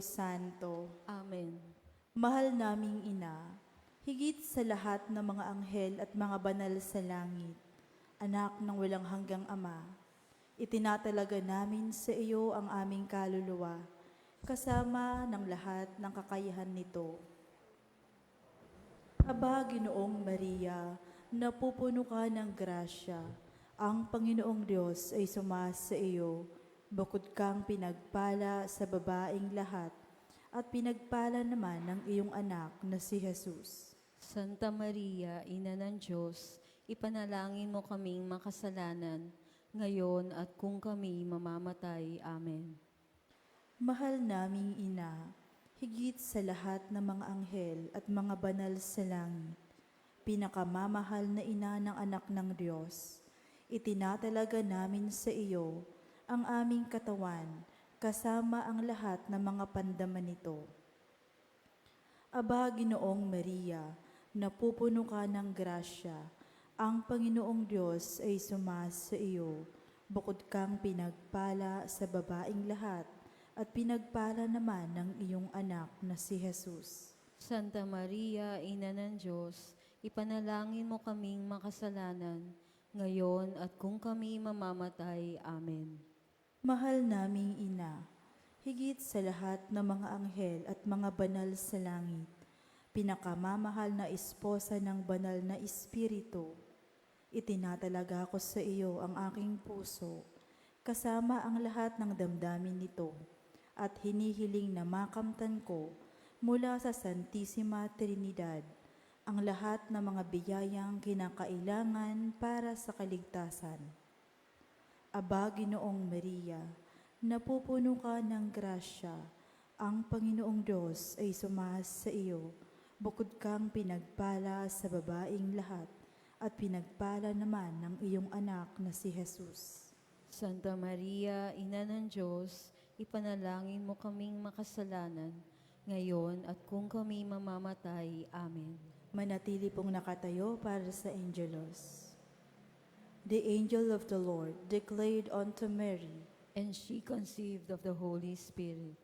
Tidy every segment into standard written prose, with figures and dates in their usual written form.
Diyos Santo. Amen. Mahal naming Ina, higit sa lahat ng mga anghel at mga banal sa langit, anak ng walang hanggang Ama, itinatalaga namin sa iyo ang aming kaluluwa, kasama ng lahat ng kakayahan nito. Aba, Ginoong Maria, napupuno ka ng grasya, ang Panginoong Diyos ay sumasa iyo, bukod kang pinagpala sa babaeng lahat, at pinagpala naman ng iyong anak na si Jesus. Santa Maria, Ina ng Diyos, ipanalangin mo kaming makasalanan, ngayon at kung kami mamamatay. Amen. Mahal naming Ina, higit sa lahat ng mga anghel at mga banal sa langit, pinakamamahal na Ina ng anak ng Diyos, itinatalaga namin sa iyo ang aming katawan, kasama ang lahat ng mga pandaman nito. Aba, Ginoong Maria, napupuno ka ng grasya, ang Panginoong Diyos ay sumasa iyo, bukod kang pinagpala sa babaeng lahat, at pinagpala naman ng iyong anak na si Jesus. Santa Maria, Ina ng Diyos, ipanalangin mo kaming makasalanan, ngayon at kung kami mamamatay. Amen. Mahal naming Ina, higit sa lahat ng mga anghel at mga banal sa langit, pinakamamahal na esposa ng banal na Espiritu, itinatalaga ko sa iyo ang aking puso, kasama ang lahat ng damdamin nito, at hinihiling na makamtan ko mula sa Santissima Trinidad ang lahat ng mga biyayang kinakailangan para sa kaligtasan. Aba, Ginoong Maria, napupuno ka ng grasya, ang Panginoong Diyos ay sumasa sa iyo, bukod kang pinagpala sa babaeng lahat, at pinagpala naman ng iyong anak na si Jesus. Santa Maria, Ina ng Diyos, ipanalangin mo kaming makasalanan, ngayon at kung kami mamamatay. Amen. Manatili pong nakatayo para sa Angelos. The angel of the Lord declared unto Mary, And she conceived of the Holy Spirit.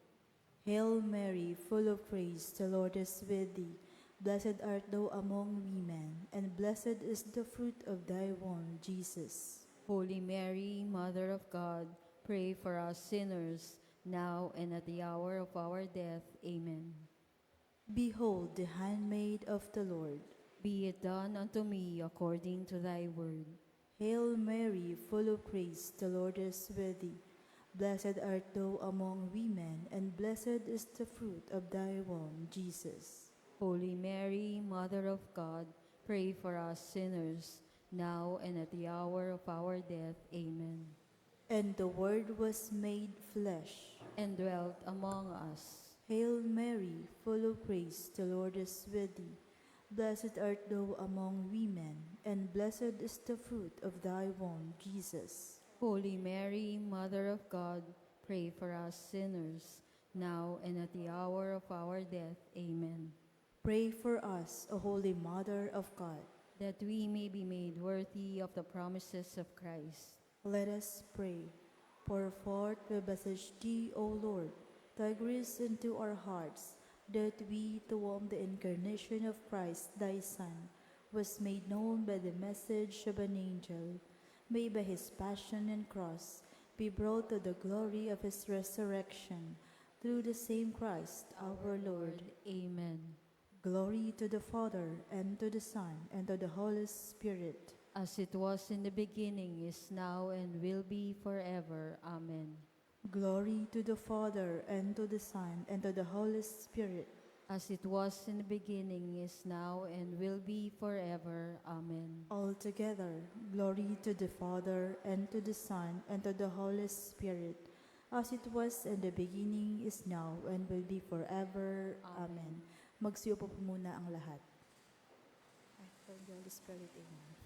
Hail Mary, full of grace, the Lord is with thee. Blessed art thou among women, and blessed is the fruit of thy womb, Jesus. Holy Mary, Mother of God, pray for us sinners, now and at the hour of our death. Amen. Behold the handmaid of the Lord. Be it done unto me according to thy word. Hail Mary, full of grace, the Lord is with thee. Blessed art thou among women, and blessed is the fruit of thy womb, Jesus. Holy Mary, Mother of God, pray for us sinners, now and at the hour of our death. Amen. And the Word was made flesh, and dwelt among us. Hail Mary, full of grace, the Lord is with thee. Blessed art thou among women, and blessed is the fruit of thy womb, Jesus. Holy Mary, Mother of God, pray for us sinners, now and at the hour of our death. Amen. Pray for us, O Holy Mother of God, that we may be made worthy of the promises of Christ. Let us pray. Pour forth, we beseech thee, O Lord, thy grace into our hearts, that we, to whom the incarnation of Christ, thy Son, was made known by the message of an angel, may by his passion and cross be brought to the glory of his resurrection, through the same Christ our Lord. Amen. Glory to the Father, and to the Son, and to the Holy Spirit. As it was in the beginning, is now, and will be forever. Amen. Glory to the Father, and to the Son, and to the Holy Spirit. As it was in the beginning, is now, and will be forever. Amen. Altogether, glory to the Father, and to the Son, and to the Holy Spirit, as it was in the beginning, is now, and will be forever. Amen. Magsiupo po muna ang lahat. For the Holy Spirit, amen.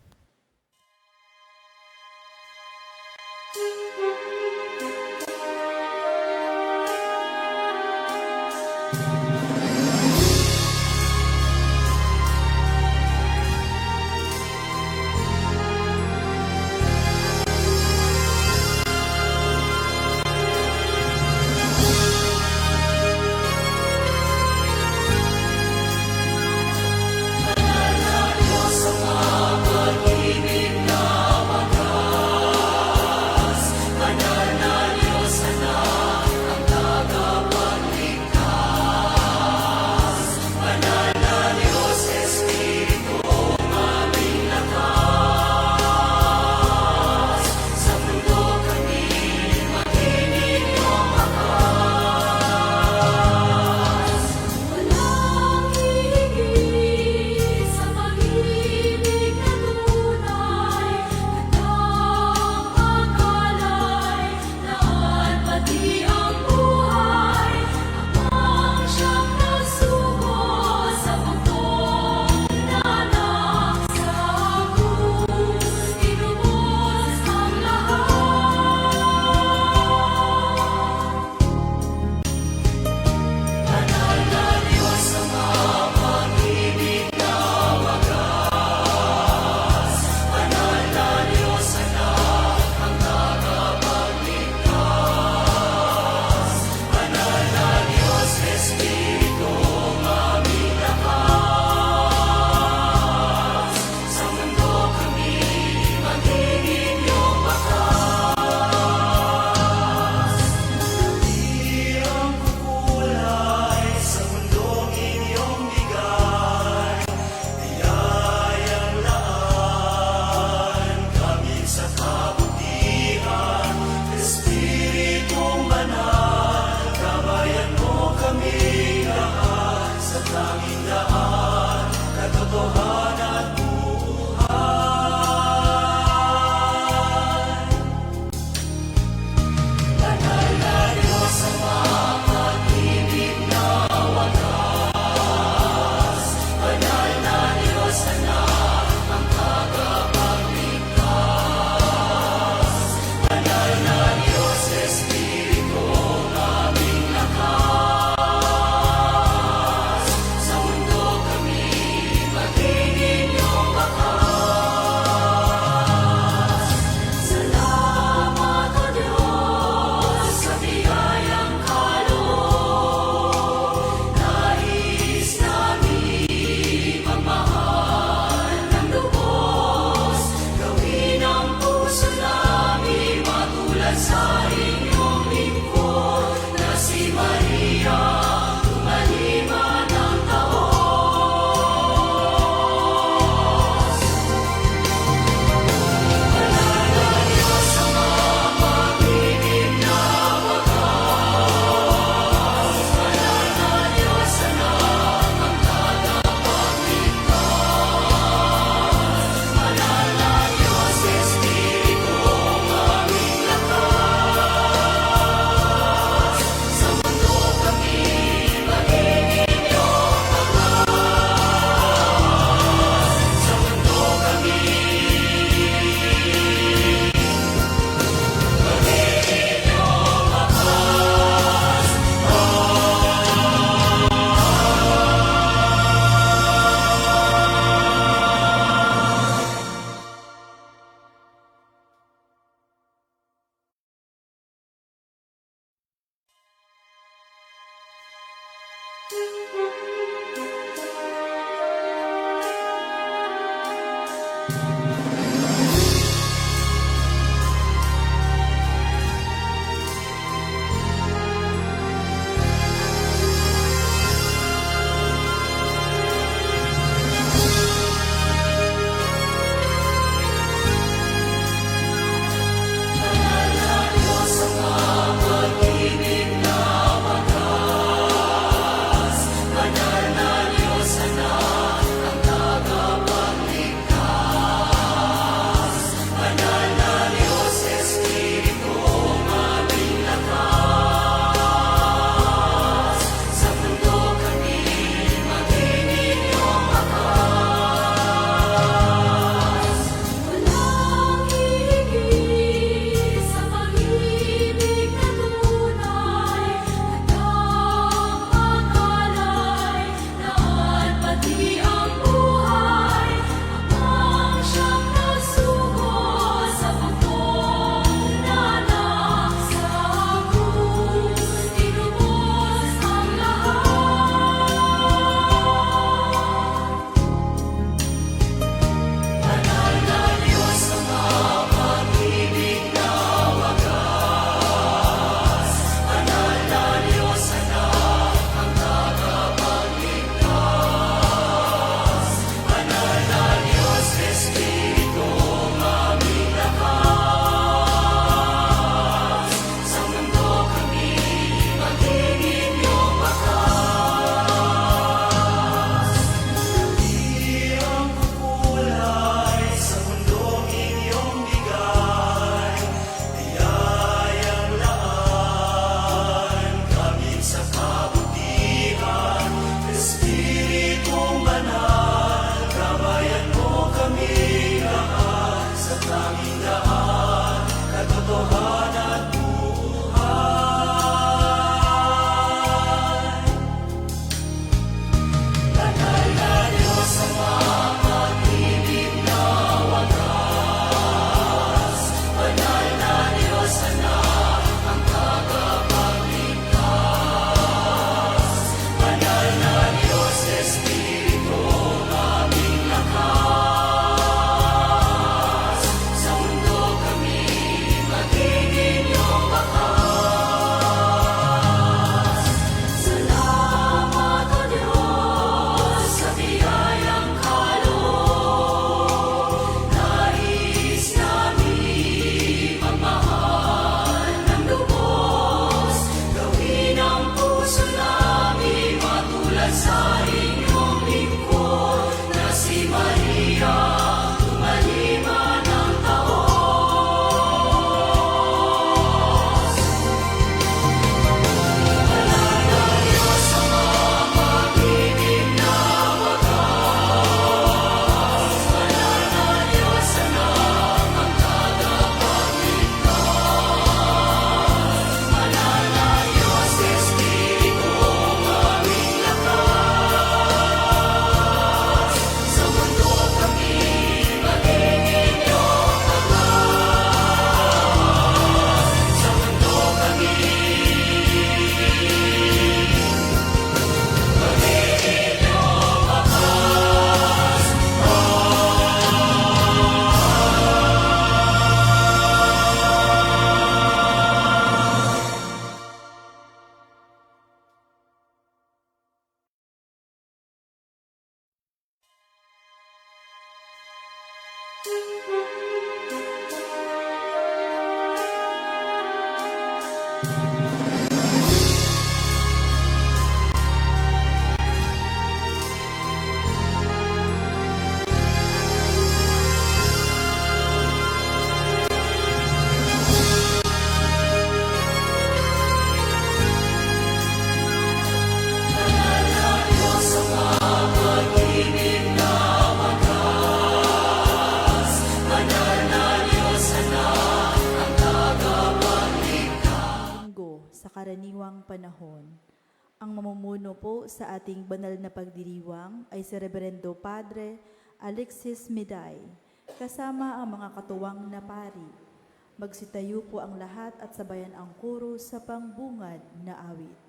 karaniwang panahon. Ang mamumuno po sa ating banal na pagdiriwang ay si Reverendo Padre Alexis Meday, kasama ang mga katuwang na pari. Magsitayo po ang lahat at sabayan ang koro sa pangbungad na awit.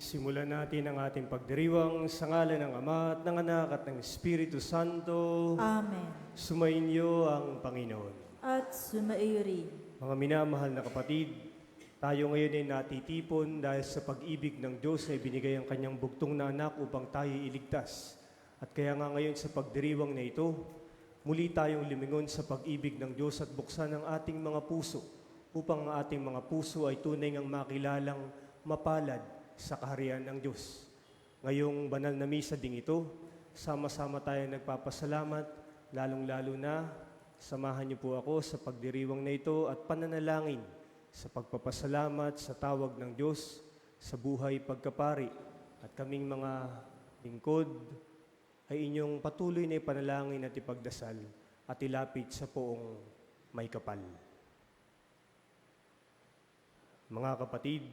Simulan natin ang ating pagdiriwang sa ngalan ng Ama at ng Anak at ng Espiritu Santo. Amen. Sumainyo ang Panginoon. At sumaiyo rin. Mga minamahal na kapatid, tayo ngayon ay natitipon dahil sa pag-ibig ng Diyos na ibinigay ang kanyang bugtong na anak upang tayo iligtas. At kaya nga ngayon sa pagdiriwang na ito, muli tayong lumingon sa pag-ibig ng Diyos at buksan ang ating mga puso upang ang ating mga puso ay tunay ngang makilalang mapalad sa kaharian ng Diyos. Ngayong banal na misa ding ito, sama-sama tayo nagpapasalamat, lalong-lalo na samahan niyo po ako sa pagdiriwang na ito at pananalangin sa pagpapasalamat sa tawag ng Diyos sa buhay pagkapari at kaming mga lingkod ay inyong patuloy na ipanalangin at ipagdasal at ilapit sa poong may kapal. Mga kapatid,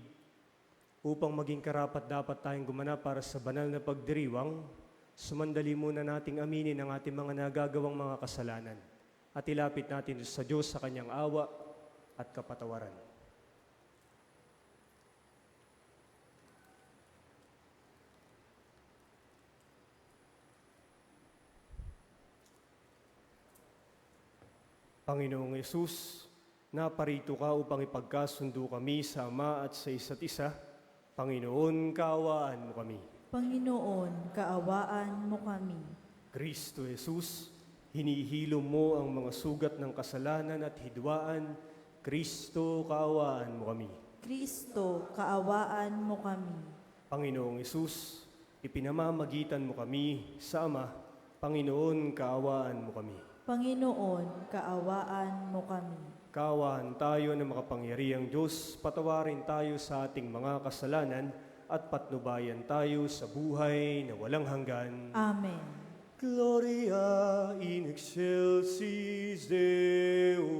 upang maging karapat-dapat tayong gumanap para sa banal na pagdiriwang, sumandali muna nating aminin ang ating mga nagagawang mga kasalanan at ilapit natin sa Diyos sa kanyang awa at kapatawaran. Panginoong Yesus, naparito ka upang ipagkasundo kami sa Ama at sa isa't isa. Panginoon, kaawaan mo kami. Panginoon, kaawaan mo kami. Kristo Jesus, hinihilom mo ang mga sugat ng kasalanan at hidwaan. Kristo, kaawaan mo kami. Kristo, kaawaan mo kami. Panginoong Yesus, ipinamamagitan mo kami sa Ama. Panginoon, kaawaan mo kami. Panginoon, kaawaan mo kami. Kaawaan tayo ng makapangyarihang Diyos, patawarin tayo sa ating mga kasalanan at patnubayan tayo sa buhay na walang hanggan. Amen. Gloria in excelsis Deo.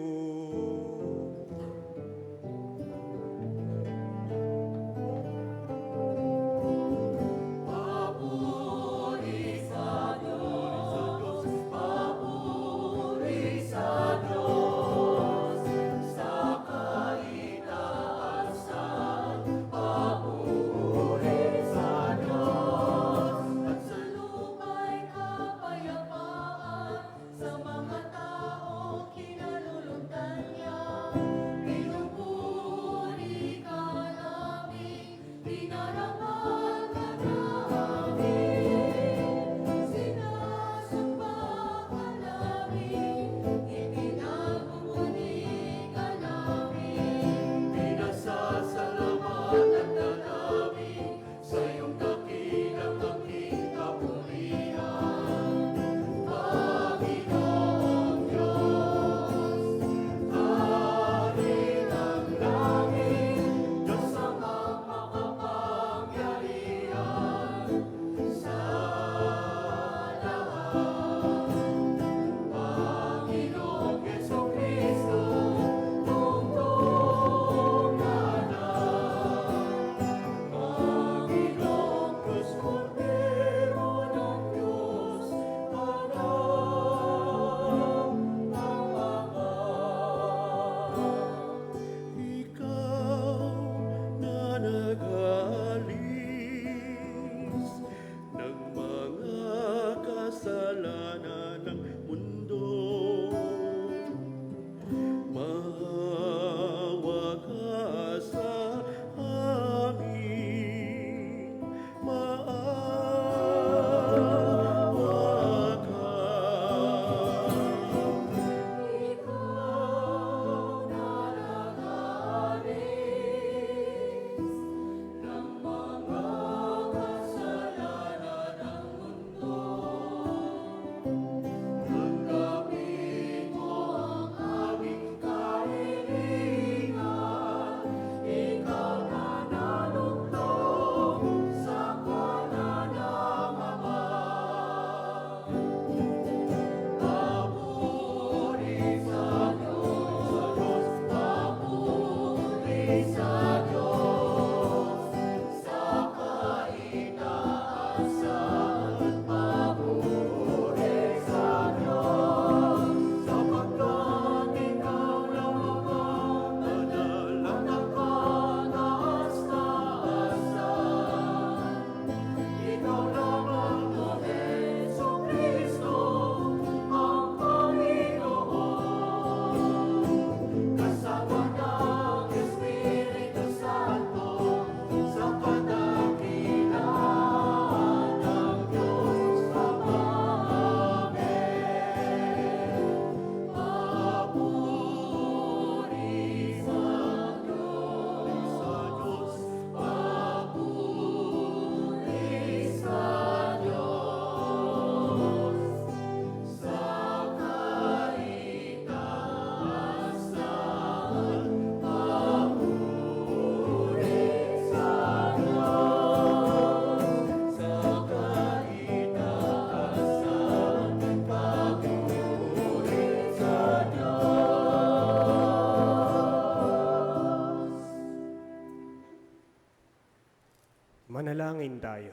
Manalangin tayo.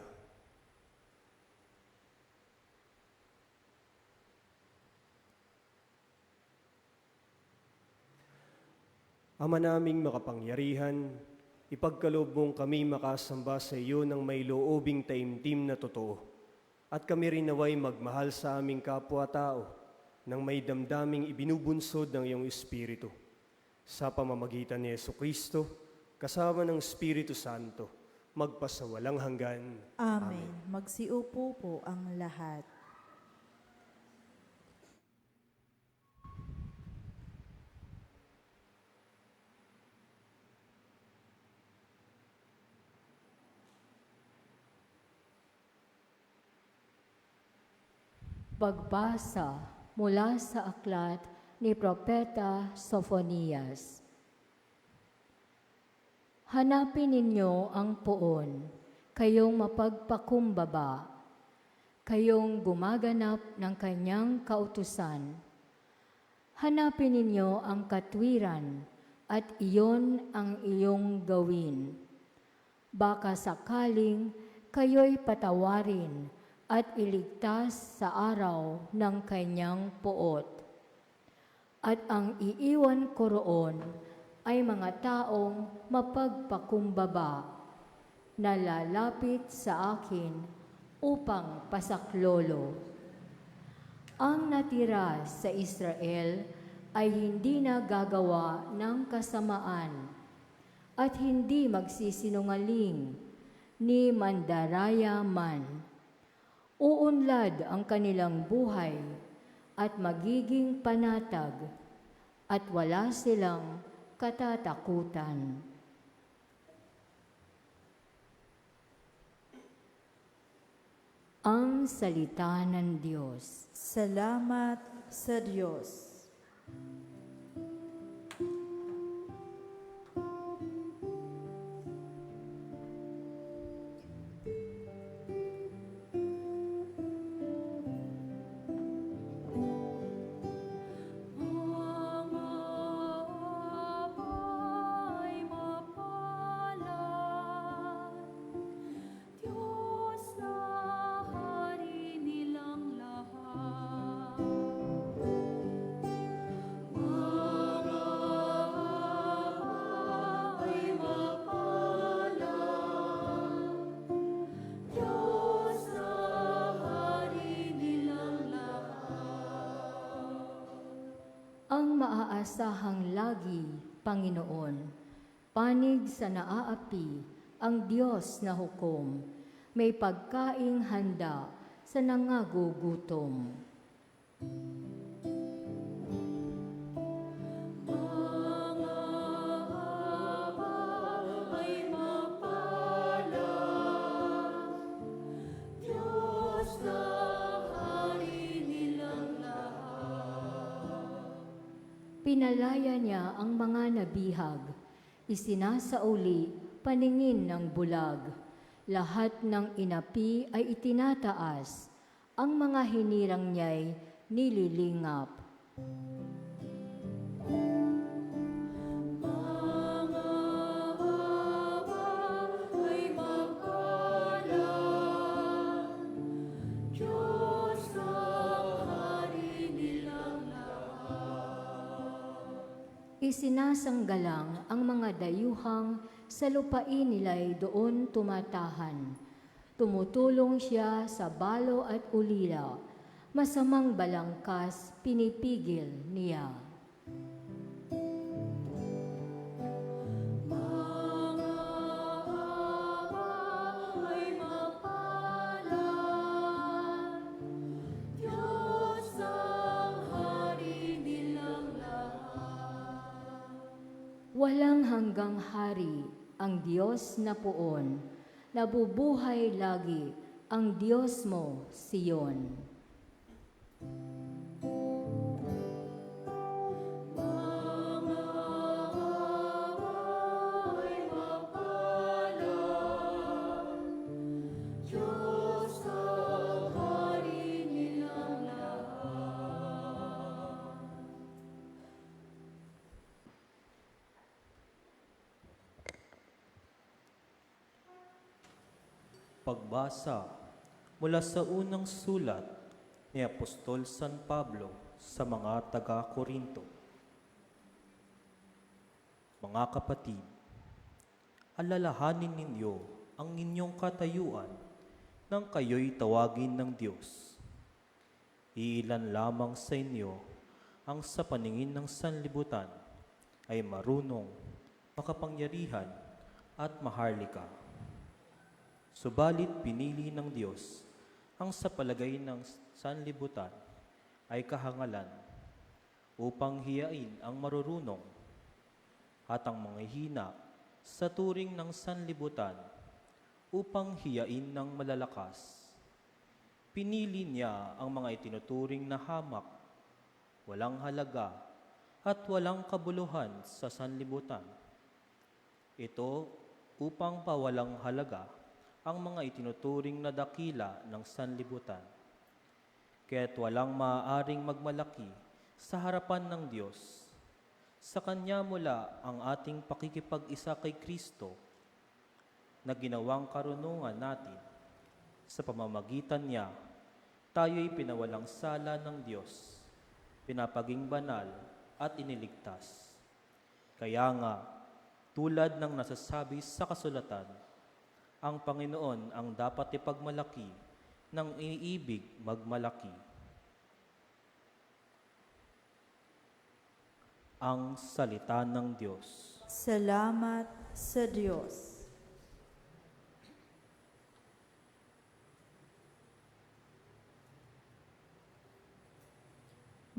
Ama naming makapangyarihan, ipagkaloob mong kami makasamba sa iyo ng may loobing taimtim na totoo. At kami rin naway magmahal sa aming kapwa-tao ng may damdaming ibinubunsod ng iyong Espiritu. Sa pamamagitan ni Jesucristo, kasama ng Espiritu Santo, magpasawalang hanggan. Amen. Magsiupo po ang lahat. Pagbasa mula sa aklat ni Propeta Sophonias. Hanapin ninyo ang poon, kayong mapagpakumbaba, kayong gumaganap ng kanyang kautusan. Hanapin ninyo ang katwiran at iyon ang iyong gawin. Baka sakaling kayo'y patawarin at iligtas sa araw ng kanyang poot. At ang iiwan ko roon ay mga taong mapagpakumbaba na lalapit sa akin upang pasaklolo. Ang natira sa Israel ay hindi na gagawa ng kasamaan at hindi magsisinungaling ni mandaraya man. Uunlad ang kanilang buhay at magiging panatag at wala silang katatakutan. Ang salita ng Diyos. Salamat sa Diyos. Ang maaasahang lagi, Panginoon, panig sa naaapi, ang Diyos na hukom, may pagkaing handa sa nangagugutom. Pinalaya niya ang mga nabihag, isinasauli paningin ng bulag. Lahat ng inapi ay itinataas, ang mga hinirang niya'y nililingap. Isinasanggalang ang mga dayuhang sa lupain nila'y doon tumatahan. Tumutulong siya sa balo at ulila, masamang balangkas pinipigil niya. Walang hanggang hari ang Diyos na poon, nabubuhay lagi ang Diyos mo, Siyon. Pagbasa mula sa unang sulat ni Apostol San Pablo sa mga taga-Korinto. Mga kapatid, alalahanin ninyo ang inyong katayuan nang kayo'y tawagin ng Diyos. Iilan lamang sa inyo ang sa paningin ng sanlibutan ay marunong, makapangyarihan at maharlika. Subalit pinili ng Diyos ang sa palagay ng sanlibutan ay kahangalan upang hiyain ang marurunong at ang mga hina sa turing ng sanlibutan upang hiyain ng malalakas. Pinili niya ang mga itinuturing na hamak, walang halaga at walang kabuluhan sa sanlibutan. Ito upang pawalang halaga ang mga itinuturing na dakila ng sanlibutan. Kaya't walang maaaring magmalaki sa harapan ng Diyos. Sa Kanya mula ang ating pakikipag-isa kay Kristo na ginawang karunungan natin. Sa pamamagitan niya, tayo'y pinawalang sala ng Diyos, pinapaging banal at iniligtas. Kaya nga, tulad ng nasasabi sa kasulatan, ang Panginoon ang dapat ipagmalaki ng iniibig magmalaki. Ang salita ng Diyos. Salamat sa Diyos.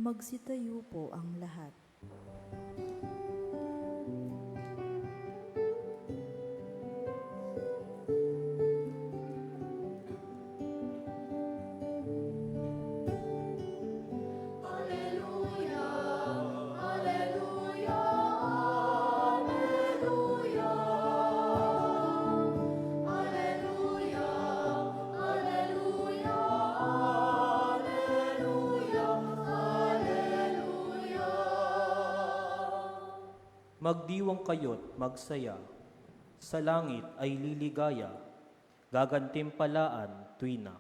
Magsitayo po ang lahat. Magdiwang kayo't magsaya, sa langit ay liligaya, gagantimpalaan tuwina.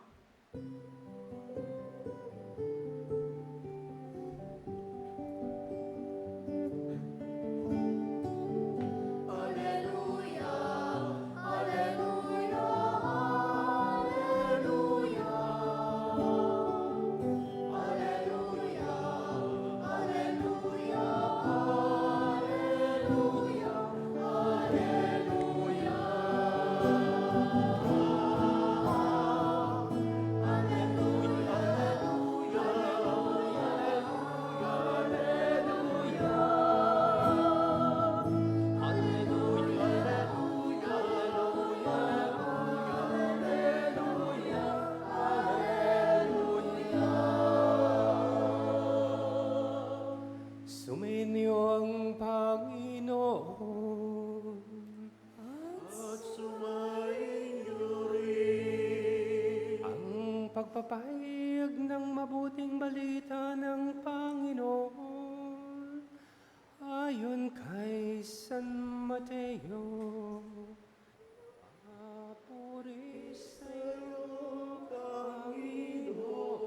Sumainyo ang Panginoon at sumainyo rin ang pagpapahayag ng mabuting balita ng Panginoon ayon kay San Mateo. Papuri sa iyo, Panginoon.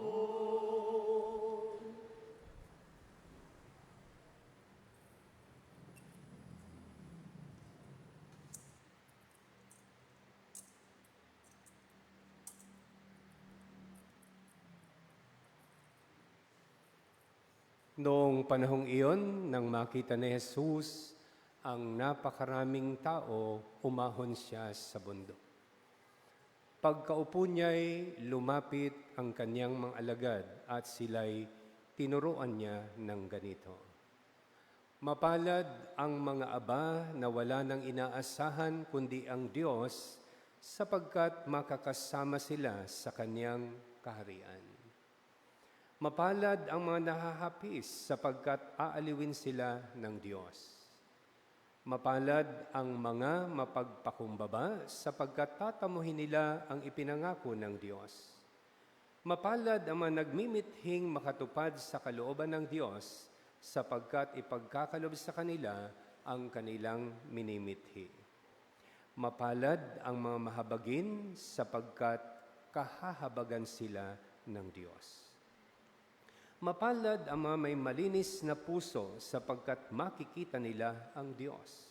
Noong panahong iyon, nang makita ni Jesus ang napakaraming tao, umahon siya sa bundok. Pagkaupo niya'y lumapit ang kanyang mga alagad at sila'y tinuruan niya ng ganito. Mapalad ang mga aba na wala nang inaasahan kundi ang Diyos sapagkat makakasama sila sa kanyang kaharian. Mapalad ang mga nahahapis sapagkat aaliwin sila ng Diyos. Mapalad ang mga mapagpakumbaba sapagkat tatamuhin nila ang ipinangako ng Diyos. Mapalad ang mga nagmimithing makatupad sa kalooban ng Diyos sapagkat ipagkakalob sa kanila ang kanilang minimithi. Mapalad ang mga mahabagin sapagkat kahahabagan sila ng Diyos. Mapalad ang mga may malinis na puso sapagkat makikita nila ang Diyos.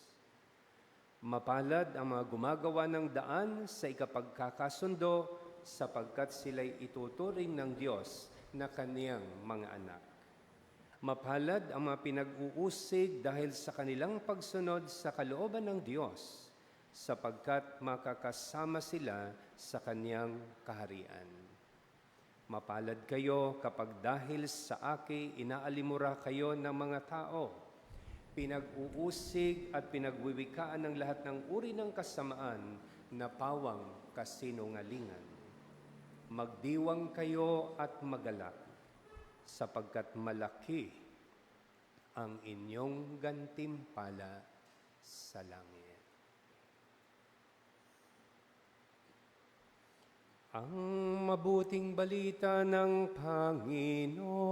Mapalad ang mga gumagawa ng daan sa ikapagkakasundo sapagkat sila'y ituturing ng Diyos na kaniyang mga anak. Mapalad ang mga pinag-uusig dahil sa kanilang pagsunod sa kalooban ng Diyos sapagkat makakasama sila sa kaniyang kaharian. Mapalad kayo kapag dahil sa aki inaalimura kayo ng mga tao, pinag-uusig at pinagwiwikaan ng lahat ng uri ng kasamaan na pawang kasinungalingan. Magdiwang kayo at magalak, sapagkat malaki ang inyong gantimpala sa langit. Ang mabuting balita ng Panginoon.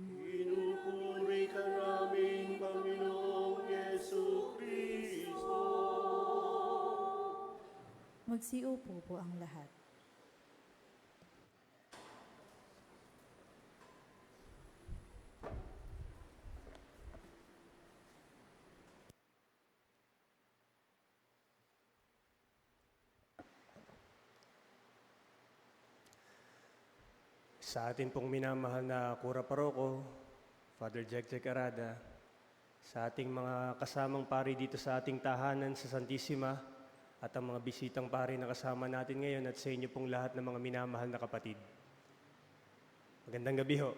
Pinupuri ka namin, Panginoong Jesucristo. Magsiupo po ang lahat. Sa atin pong minamahal na Kura Paroko, Father Jack Arada, sa ating mga kasamang pari dito sa ating tahanan sa Santissima, at ang mga bisitang pari na kasama natin ngayon at sa inyo pong lahat ng mga minamahal na kapatid. Magandang gabi ho.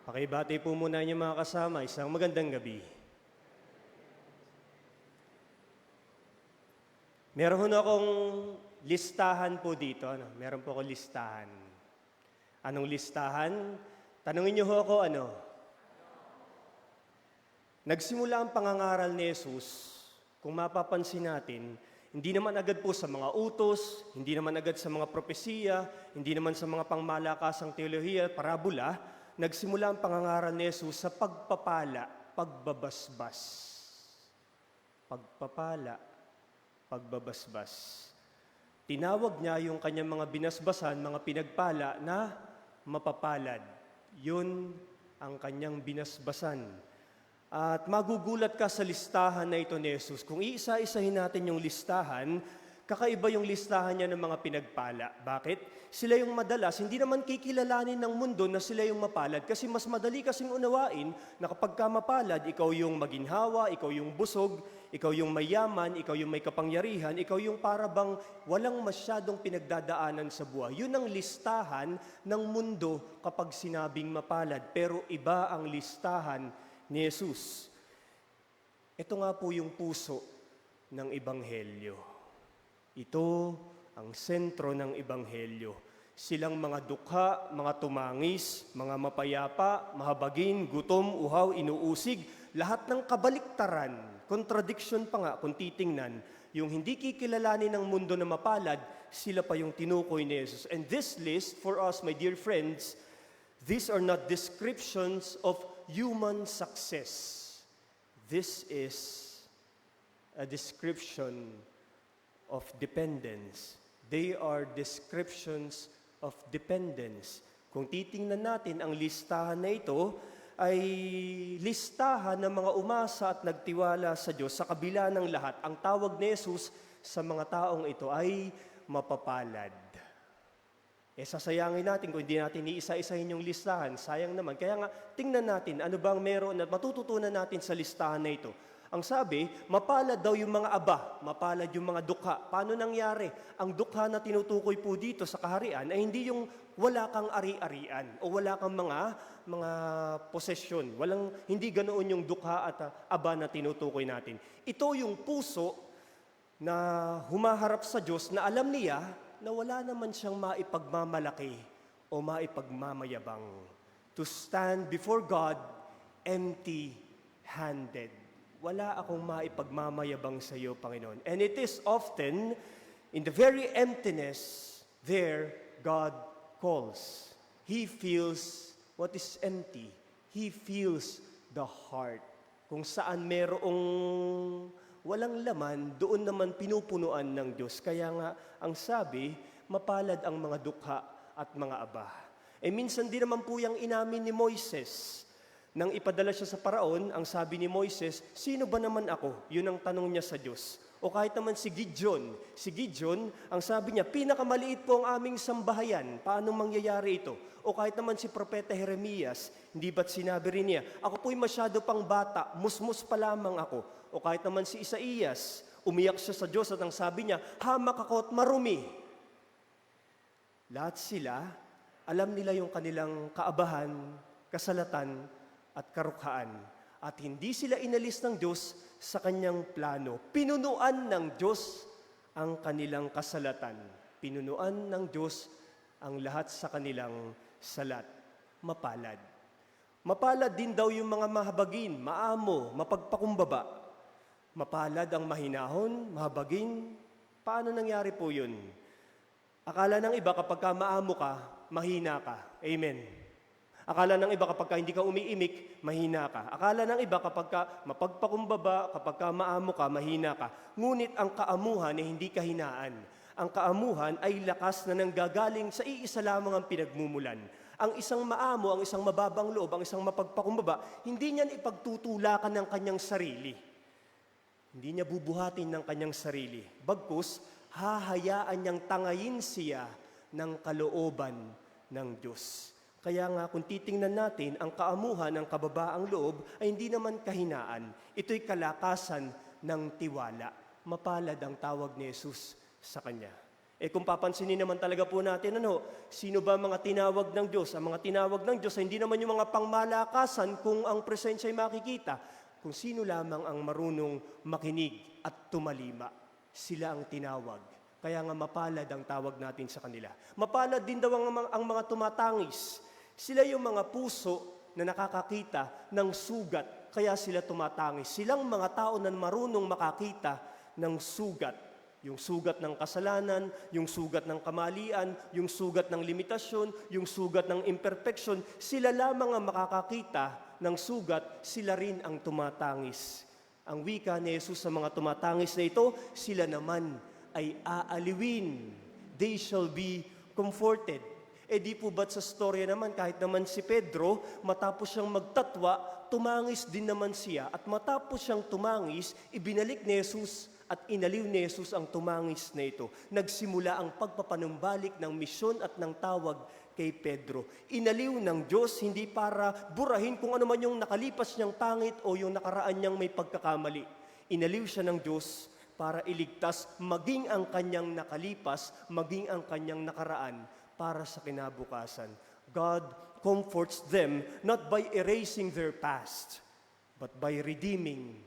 Pakibati po muna niyo mga kasama, isang magandang gabi. Meron ho akong listahan po dito. Meron po akong listahan. Anong listahan? Tanungin niyo ho ako ano? Nagsimula ang pangangaral ni Jesus, kung mapapansin natin, hindi naman agad po sa mga utos, hindi naman agad sa mga propesiya, hindi naman sa mga pangmalakasang teolohiya, parabola, nagsimula ang pangangaral ni Jesus sa pagpapala, pagbabasbas. Pagpapala, pagbabasbas. Tinawag niya yung kanyang mga binasbasan, mga pinagpala na mapapalad. Yun ang kanyang binasbasan. At magugulat ka sa listahan na ito ni Jesus. Kung iisa-isahin natin yung listahan, kakaiba yung listahan niya ng mga pinagpala. Bakit? Sila yung madalas, hindi naman kikilalanin ng mundo na sila yung mapalad kasi mas madali kasing unawain na kapag ka mapalad, ikaw yung maginhawa, ikaw yung busog, ikaw yung mayaman, ikaw yung may kapangyarihan, ikaw yung parabang walang masyadong pinagdadaanan sa buhay. Yun ang listahan ng mundo kapag sinabing mapalad. Pero iba ang listahan ni Jesus. Ito nga po yung puso ng Ebanghelyo. Ito ang sentro ng Ebanghelyo. Silang mga dukha, mga tumangis, mga mapayapa, mahabagin, gutom, uhaw, inuusig, lahat ng kabaliktaran, contradiction pa nga kung titingnan, yung hindi kikilalanin ng mundo na mapalad, sila pa yung tinukoy ni Jesus. And this list, for us, my dear friends, these are not descriptions of human success. This is a description of dependence. They are descriptions of dependence. Kung titingnan natin ang listahan na ito, ay listahan ng mga umasa at nagtiwala sa Diyos sa kabila ng lahat. Ang tawag ni Jesus sa mga taong ito ay mapapalad. Sasayangin natin kung hindi natin iisa-isahin yung listahan. Sayang naman. Kaya nga, tingnan natin ano bang meron at matututunan natin sa listahan na ito. Ang sabi, mapalad daw yung mga aba, mapalad yung mga dukha. Paano nangyari? Ang dukha na tinutukoy po dito sa kaharian ay hindi yung wala kang ari-arian o wala kang mga posesyon. Hindi ganoon yung dukha at aba na tinutukoy natin. Ito yung puso na humaharap sa Diyos na alam niya na wala naman siyang maipagmamalaki o maipagmamayabang. To stand before God empty-handed. Wala akong maipagmamayabang sa iyo, Panginoon. And it is often, in the very emptiness, there God calls. He feels what is empty. He feels the heart. Kung saan merong walang laman, doon naman pinupunuan ng Diyos. Kaya nga, ang sabi, mapalad ang mga dukha at mga aba. Minsan din naman po yung inamin ni Moises. Nang ipadala siya sa paraon, ang sabi ni Moises, sino ba naman ako? Yun ang tanong niya sa Diyos. O kahit naman si Gideon. Si Gideon, ang sabi niya, pinakamaliit po ang aming sambahayan. Paano mangyayari ito? O kahit naman si Propeta Jeremias, hindi ba't sinabi rin niya, ako po'y masyado pang bata, musmus pa lamang ako. O kahit naman si Isaías, umiyak siya sa Diyos at ang sabi niya, hamak ako at marumi. Lahat sila, alam nila yung kanilang kaabahan, kasalatan, at karukhaan. At hindi sila inalis ng Diyos sa kanyang plano. Pinunuan ng Diyos ang kanilang kasalatan. Pinunuan ng Diyos ang lahat sa kanilang salat. Mapalad. Mapalad din daw yung mga mahabagin, maamo, mapagpakumbaba. Mapalad ang mahinahon, mahabagin. Paano nangyari po yun? Akala ng iba kapag ka maamo ka, mahina ka. Amen. Akala ng iba kapag ka hindi ka umiimik, mahina ka. Akala ng iba kapag ka mapagpakumbaba, kapag ka maamo ka, mahina ka. Ngunit ang kaamuhan ay hindi kahinaan. Ang kaamuhan ay lakas na nanggagaling sa iisa lamang ang pinagmumulan. Ang isang maamo, ang isang mababang loob, ang isang mapagpakumbaba, hindi niyan ipagtutulakan ng kanyang sarili. Hindi niya bubuhatin ng kanyang sarili. Bagkus, hahayaan niyang tangayin siya ng kalooban ng Diyos. Kaya nga kung titingnan natin, ang kaamuhan ng kababaang loob ay hindi naman kahinaan. Ito'y kalakasan ng tiwala. Mapalad ang tawag ni Jesus sa Kanya. Kung papansinin naman talaga po natin, sino ba mga tinawag ng Diyos? Ang mga tinawag ng Diyos ay hindi naman yung mga pangmalakasan kung ang presensya ay makikita. Kung sino lamang ang marunong makinig at tumalima, sila ang tinawag. Kaya nga mapalad ang tawag natin sa kanila. Mapalad din daw ang mga tumatangis. Sila yung mga puso na nakakakita ng sugat, kaya sila tumatangis. Silang mga tao na marunong makakita ng sugat. Yung sugat ng kasalanan, yung sugat ng kamalian, yung sugat ng limitasyon, yung sugat ng imperfection. Sila lamang ang makakakita ng sugat, sila rin ang tumatangis. Ang wika ni Jesus sa mga tumatangis na ito, sila naman ay aaliwin. They shall be comforted. Di po ba't sa storya naman, kahit naman si Pedro, matapos siyang magtatwa, tumangis din naman siya. At matapos siyang tumangis, ibinalik ni Jesus at inaliw ni Jesus ang tumangis na ito. Nagsimula ang pagpapanumbalik ng misyon at ng tawag kay Pedro. Inaliw ng Diyos hindi para burahin kung ano man yung nakalipas niyang pangit o yung nakaraan niyang may pagkakamali. Inaliw siya ng Diyos para iligtas maging ang kanyang nakalipas, maging ang kanyang nakaraan para sa kinabukasan. God comforts them not by erasing their past, but by redeeming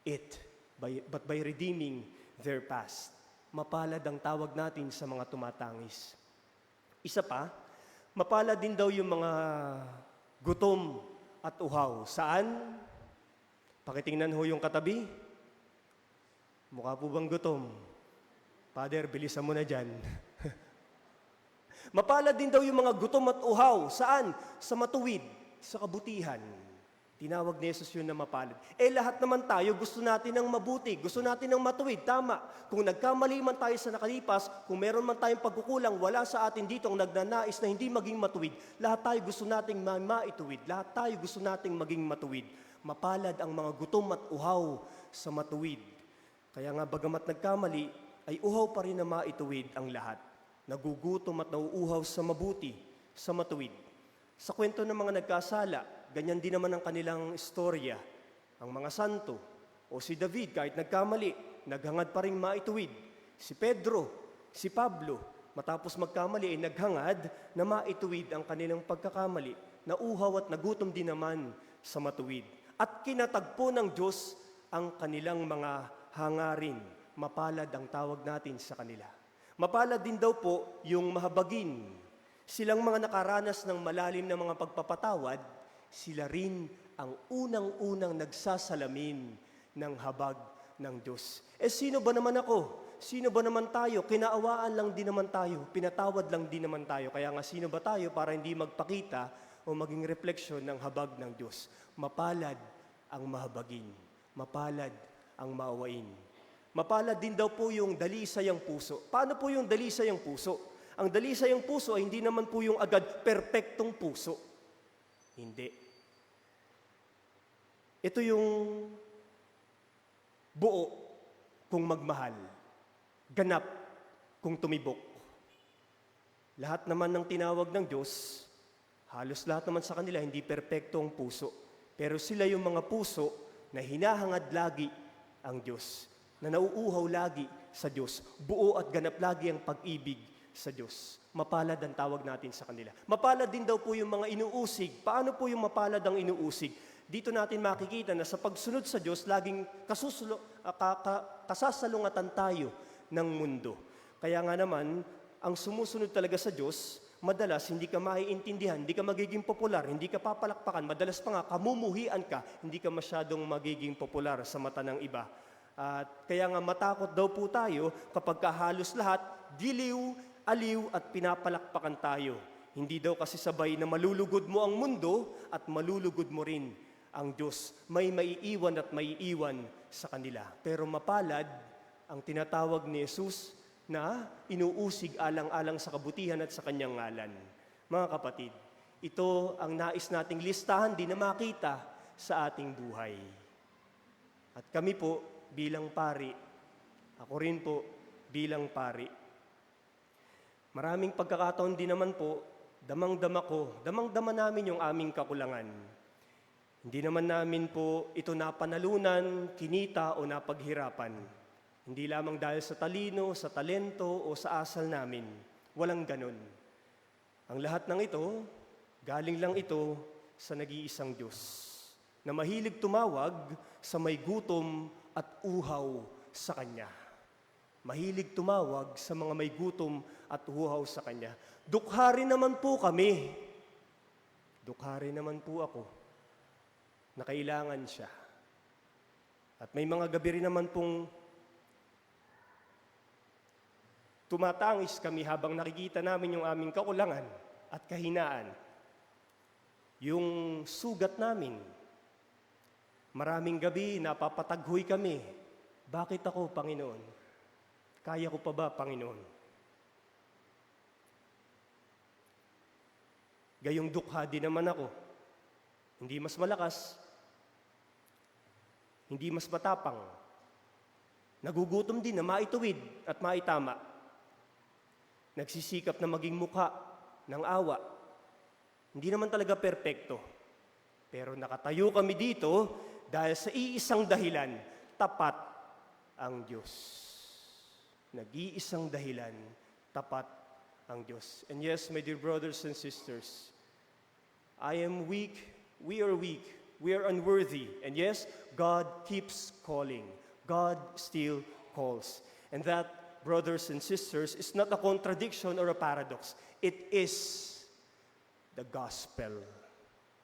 it, but by redeeming their past. Mapalad ang tawag natin sa mga tumatangis. Isa pa, mapalad din daw yung mga gutom at uhaw. Saan? Pakitingnan ho yung katabi. Mukha po bang gutom? Father, bilisan mo na dyan. Mapalad din daw yung mga gutom at uhaw. Saan? Sa matuwid, sa kabutihan. Tinawag ni Jesus yun na mapalad. Lahat naman tayo gusto natin ng mabuti, gusto natin ng matuwid, tama. Kung nagkamali man tayo sa nakalipas, kung meron man tayong pagkukulang, wala sa atin dito ang nagnanais na hindi maging matuwid. Lahat tayo gusto nating maituwid. Lahat tayo gusto nating maging matuwid. Mapalad ang mga gutom at uhaw sa matuwid. Kaya nga bagamat nagkamali, ay uhaw pa rin na maituwid ang lahat. Nagugutom at nauuhaw sa mabuti, sa matuwid. Sa kwento ng mga nagkasala, ganyan din naman ang kanilang istorya. Ang mga santo, o si David, kahit nagkamali, naghangad pa rin maituwid. Si Pedro, si Pablo, matapos magkamali, ay naghangad na maituwid ang kanilang pagkakamali. Nauuhaw at nagutom din naman sa matuwid. At kinatagpo ng Diyos ang kanilang mga hangarin. Mapalad ang tawag natin sa kanila. Mapalad din daw po yung mahabagin. Silang mga nakaranas ng malalim na mga pagpapatawad, sila rin ang unang-unang nagsasalamin ng habag ng Diyos. Sino ba naman ako? Sino ba naman tayo? Kinaawaan lang din naman tayo. Pinatawad lang din naman tayo. Kaya nga sino ba tayo para hindi magpakita o maging refleksyon ng habag ng Diyos? Mapalad ang mahabagin. Mapalad ang maawain. Mapalad din daw po yung dalisayang puso. Paano po yung dalisayang puso? Ang dalisayang puso ay hindi naman po yung agad perpektong puso. Hindi. Ito yung buo kung magmahal, ganap kung tumibok. Lahat naman ng tinawag ng Diyos, halos lahat naman sa kanila hindi perpektong puso. Pero sila yung mga puso na hinahangad lagi ang Diyos, na nauuhaw lagi sa Diyos. Buo at ganap lagi ang pag-ibig sa Diyos. Mapalad ang tawag natin sa kanila. Mapalad din daw po yung mga inuusig. Paano po yung mapalad ang inuusig? Dito natin makikita na sa pagsunod sa Diyos, laging kasasalungatan tayo ng mundo. Kaya nga naman, ang sumusunod talaga sa Diyos, madalas hindi ka maiintindihan, hindi ka magiging popular, hindi ka papalakpakan, madalas pa nga kamumuhian ka, hindi ka masyadong magiging popular sa mata ng iba. At kaya nga matakot daw po tayo kapag halos lahat, giliw, aliw at pinapalakpakan tayo. Hindi daw kasi sabay na malulugod mo ang mundo at malulugod mo rin ang Diyos. May maiiwan at maiiwan sa kanila. Pero mapalad ang tinatawag ni Jesus na inuusig alang-alang sa kabutihan at sa kanyang ngalan. Mga kapatid, ito ang nais nating listahan din na makita sa ating buhay. At kami po bilang pari, ako rin po bilang pari, maraming pagkakataon din naman po, damang-dama namin yung aming kakulangan. Hindi naman namin po ito napanalunan, kinita o napaghirapan. Hindi lamang dahil sa talino, sa talento o sa asal namin. Walang ganun. Ang lahat ng ito, galing lang ito sa nag-iisang Diyos na mahilig tumawag sa may gutom at uhaw sa Kanya. Mahilig tumawag sa mga may gutom at uhaw sa Kanya. Dukhari naman po kami. Dukhari naman po ako na kailangan siya. At may mga gabi rin naman pong tumatangis kami habang nakikita namin yung aming kakulangan at kahinaan. Yung sugat namin. Maraming gabi napapataghoy kami. Bakit ako, Panginoon? Kaya ko pa ba, Panginoon? Gayong dukha din naman ako. Hindi mas malakas, hindi mas matapang. Nagugutom din na maituwid at maitama. Nagsisikap na maging mukha ng awa. Hindi naman talaga perpekto. Pero nakatayo kami dito dahil sa iisang dahilan, tapat ang Diyos. Nag-iisang dahilan, tapat ang Diyos. And yes, my dear brothers and sisters, I am weak, we are weak, we are unworthy. And yes, God keeps calling. God still calls. And that, brothers and sisters, is not a contradiction or a paradox. It is the gospel.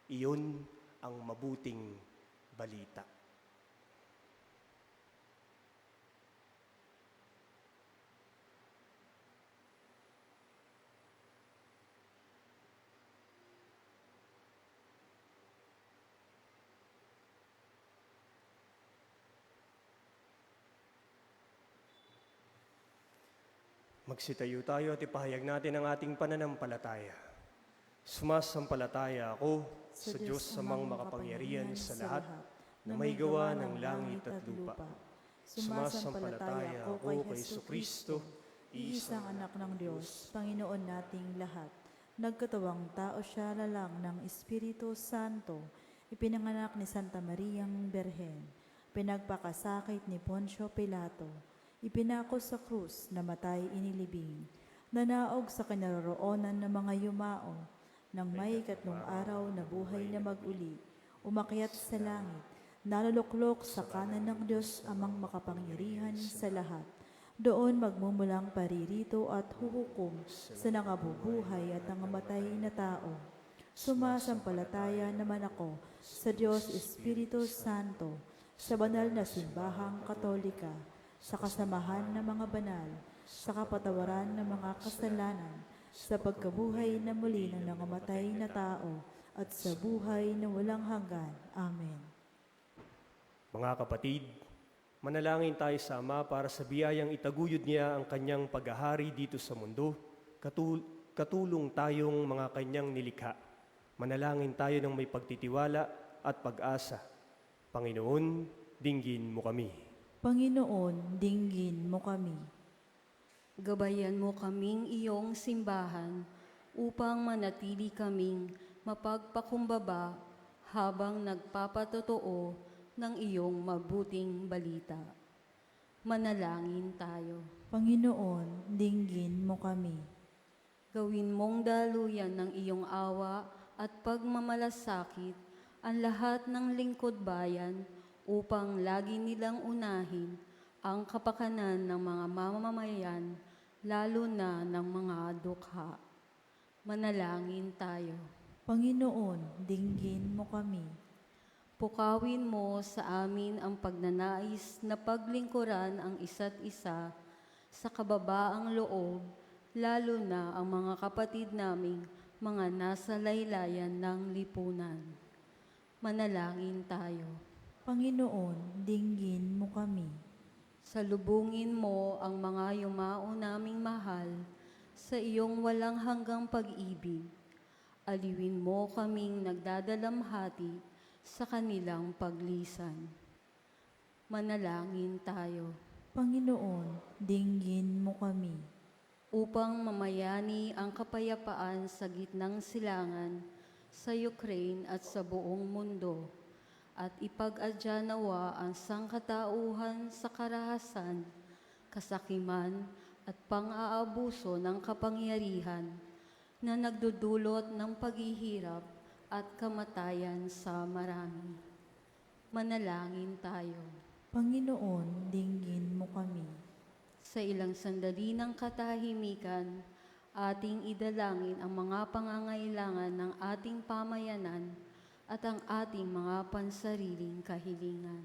Iyon ang mabuting balita. Magsitayo tayo at ipahayag natin ang ating pananampalataya. Sumasampalataya ako sa Diyos amang makapangyarihan sa lahat na may gawa ng langit at lupa. Sumasampalataya ako kay Jesucristo, iisang anak ng Diyos, Panginoon nating lahat. Nagkatawang tao siya lalang ng Espiritu Santo, ipinanganak ni Santa Mariang Berhen, pinagpakasakit ni Poncio Pilato, ipinako sa krus, namatay inilibing, nanaog sa kinaroroonan ng mga yumao, nang may ikatlong araw na buhay na mag-uli, umakyat sa langit, naluluklok sa kanan ng Diyos amang makapangyarihan sa lahat. Doon magmumulang paririto at huhukom sa nangabubuhay at nangamatay na tao. Sumasampalataya naman ako sa Diyos Espiritu Santo, sa banal na simbahang Katolika, sa kasamahan ng mga banal, sa kapatawaran ng mga kasalanan, sa pagkabuhay na muli ng nangamatay na tao, at sa buhay na walang hanggan. Amen. Mga kapatid, Manalangin tayo sa Ama para sa biyayang itaguyod niya ang kanyang paghahari dito sa mundo. Katulong tayong mga kanyang nilikha. Manalangin tayo ng may pagtitiwala at pag-asa. Panginoon, dinggin mo kami. Panginoon, dinggin mo kami. Gabayan mo kaming iyong simbahan upang manatili kaming mapagpakumbaba habang nagpapatotoo ng iyong mabuting balita. Manalangin tayo. Panginoon, dinggin mo kami. Gawin mong daluyan ng iyong awa at pagmamalasakit ang lahat ng lingkod bayan upang lagi nilang unahin ang kapakanan ng mga mamamayan, lalo na ng mga dukha. Manalangin tayo. Panginoon, dinggin mo kami. Pukawin mo sa amin ang pagnanais na paglingkuran ang isa't isa sa kababaang loob, lalo na ang mga kapatid naming mga nasa laylayan ng lipunan. Manalangin tayo. Panginoon, dinggin mo kami. Salubungin mo ang mga yumao naming mahal sa iyong walang hanggang pag-ibig. Aliwin mo kaming nagdadalamhati sa kanilang paglisan. Manalangin tayo. Panginoon, dinggin mo kami. Upang mamayani ang kapayapaan sa gitnang silangan sa Ukraine at sa buong mundo, at ipag-adya nawa ang sangkatauhan sa karahasan, kasakiman at pang-aabuso ng kapangyarihan na nagdudulot ng paghihirap at kamatayan sa marami. Manalangin tayo. Panginoon, dinggin mo kami. Sa ilang sandali ng katahimikan, ating idalangin ang mga pangangailangan ng ating pamayanan at ang ating mga pansariling kahilingan.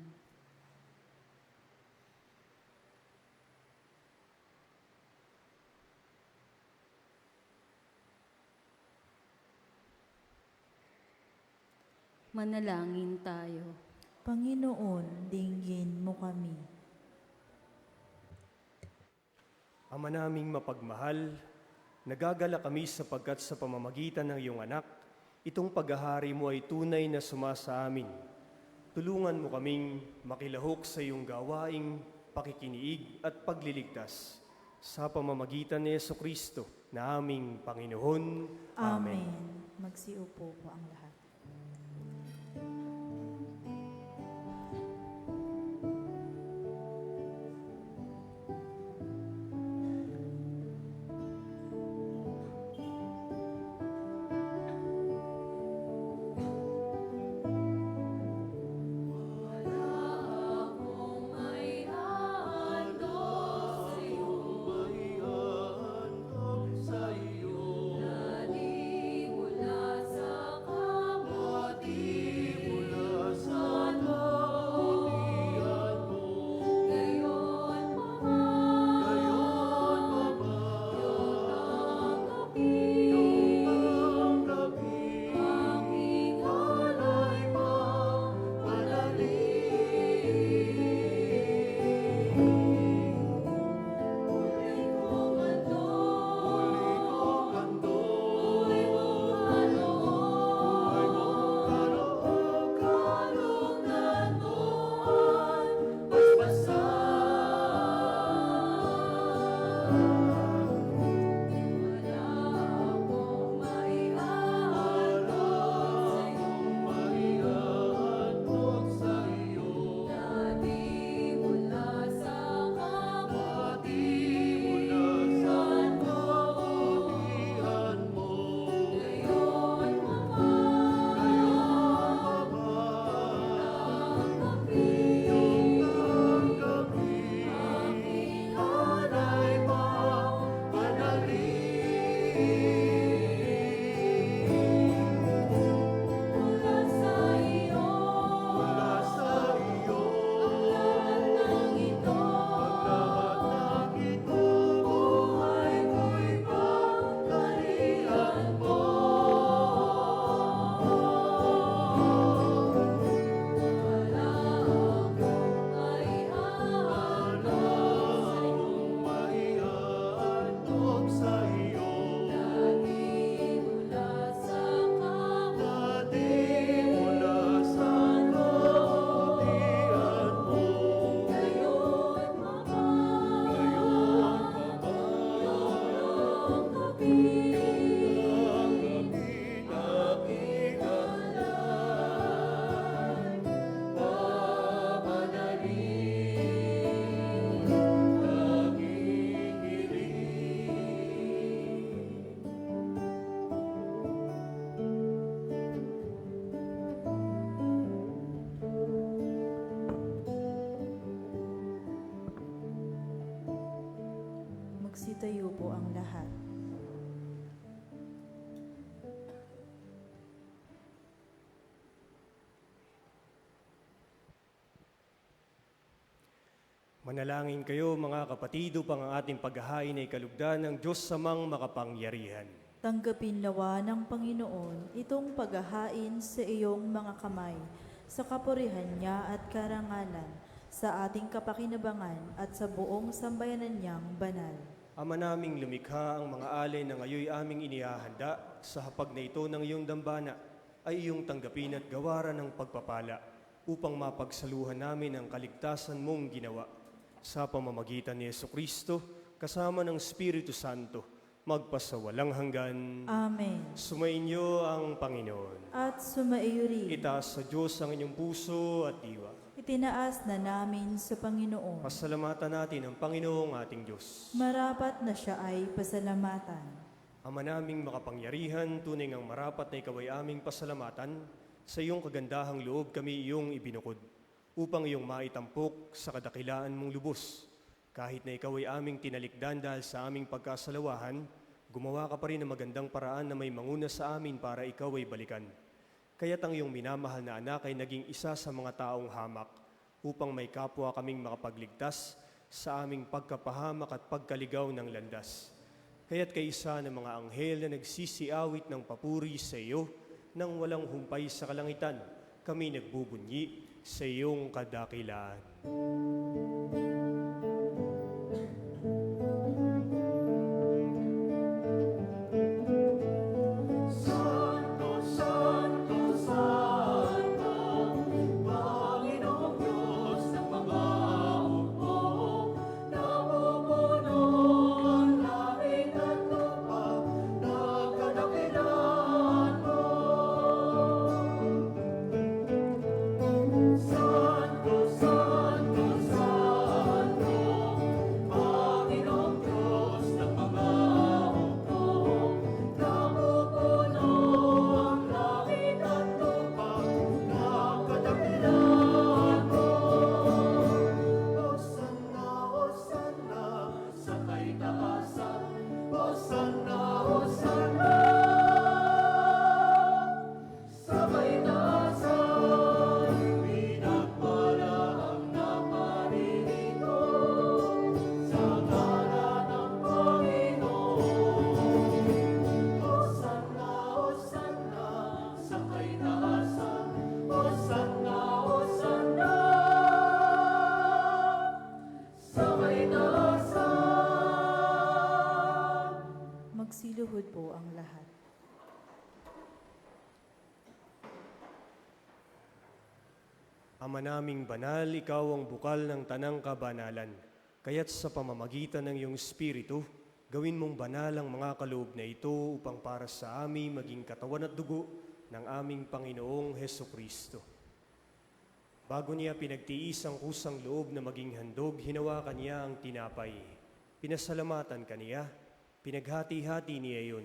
Manalangin tayo. Panginoon, dinggin mo kami. Ama naming mapagmahal, nagagala kami sapagkat sa pamamagitan ng iyong anak, itong paghahari mo ay tunay na sumasa amin. Tulungan mo kaming makilahok sa iyong gawaing pakikiniig at pagliligtas sa pamamagitan ni Jesucristo na aming Panginoon. Amen. Magsiupo po ang lahat. Magsitayo po ang lahat. Manalangin kayo mga kapatid upang ang ating paghahain ay kalugdan ng Diyos samang makapangyarihan. Tanggapin nawa ng Panginoon itong paghahain sa iyong mga kamay, sa kapurihan niya at karangalan, sa ating kapakinabangan at sa buong sambayanan niyang banal. Ama naming lumikha, ang mga alay na ngayoy aming inihahanda sa hapag na ito ng iyong dambana ay iyong tanggapin at gawaran ng pagpapala upang mapagsaluhan namin ang kaligtasan mong ginawa. Sa pamamagitan ni Jesucristo, kasama ng Espiritu Santo, magpasawalang hanggan. Amen. Sumainyo ang Panginoon. At sumaiyo rin. Itaas sa Diyos ang inyong puso at diwa. Itinaas na namin sa Panginoon. Pasalamatan natin ang Panginoong ating Diyos. Marapat na siya ay pasalamatan. Ama naming makapangyarihan, tunay ngang marapat na ikaw ay aming pasalamatan. Sa iyong kagandahang loob kami iyong ibinukod, upang iyong maitampok sa kadakilaan mong lubos. Kahit na ikaw ay aming tinalikdan dahil sa aming pagkasalawahan, gumawa ka pa rin ng magandang paraan na may manguna sa amin para ikaw ay balikan. Kaya't ang iyong minamahal na anak ay naging isa sa mga taong hamak, upang may kapwa kaming makapagligtas sa aming pagkapahamak at pagkaligaw ng landas. Kaya't kaisa ng mga anghel na nagsisiawit ng papuri sa iyo, nang walang humpay sa kalangitan, kami nagbubunyi sa iyong kadakilaan. Magsiluhod po ang lahat. Ama naming banal, ikaw ang bukal ng tanang kabanalan. Kaya't sa pamamagitan ng iyong Espiritu, gawin mong banal ang mga kaloob na ito upang para sa amin maging katawan at dugo ng aming Panginoong Hesukristo. Bago niya pinagtiis ang kusang loob na maging handog, hinawakan niya ang tinapay. Pinasalamatan kaniya, pinaghati-hati niya iyon.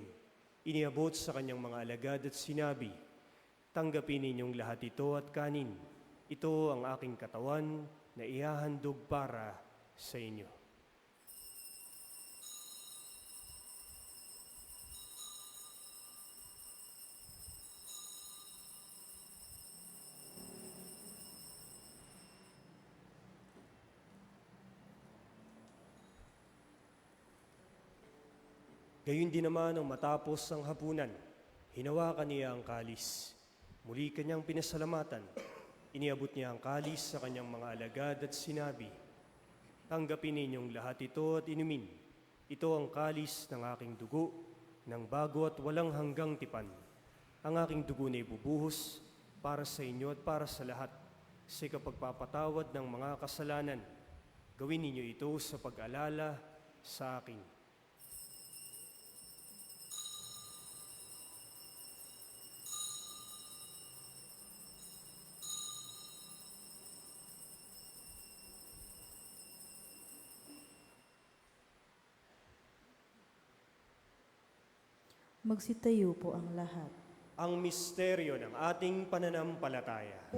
Iniabot sa kanyang mga alagad at sinabi, "Tanggapin ninyong lahat ito at kanin. Ito ang aking katawan na ihahandog para sa inyo." Gayun din naman ang matapos ang hapunan, hinawakan niya ang kalis. Muli kanyang pinasalamatan. Iniabot niya ang kalis sa kanyang mga alagad at sinabi, "Tanggapin ninyong lahat ito at inumin. Ito ang kalis ng aking dugo, ng bago at walang hanggang tipan. Ang aking dugo na ibubuhos para sa inyo at para sa lahat, sa kapagpapatawad ng mga kasalanan. Gawin ninyo ito sa pag-alala sa akin." Magsitayo po ang lahat. Ang misteryo ng ating pananampalataya.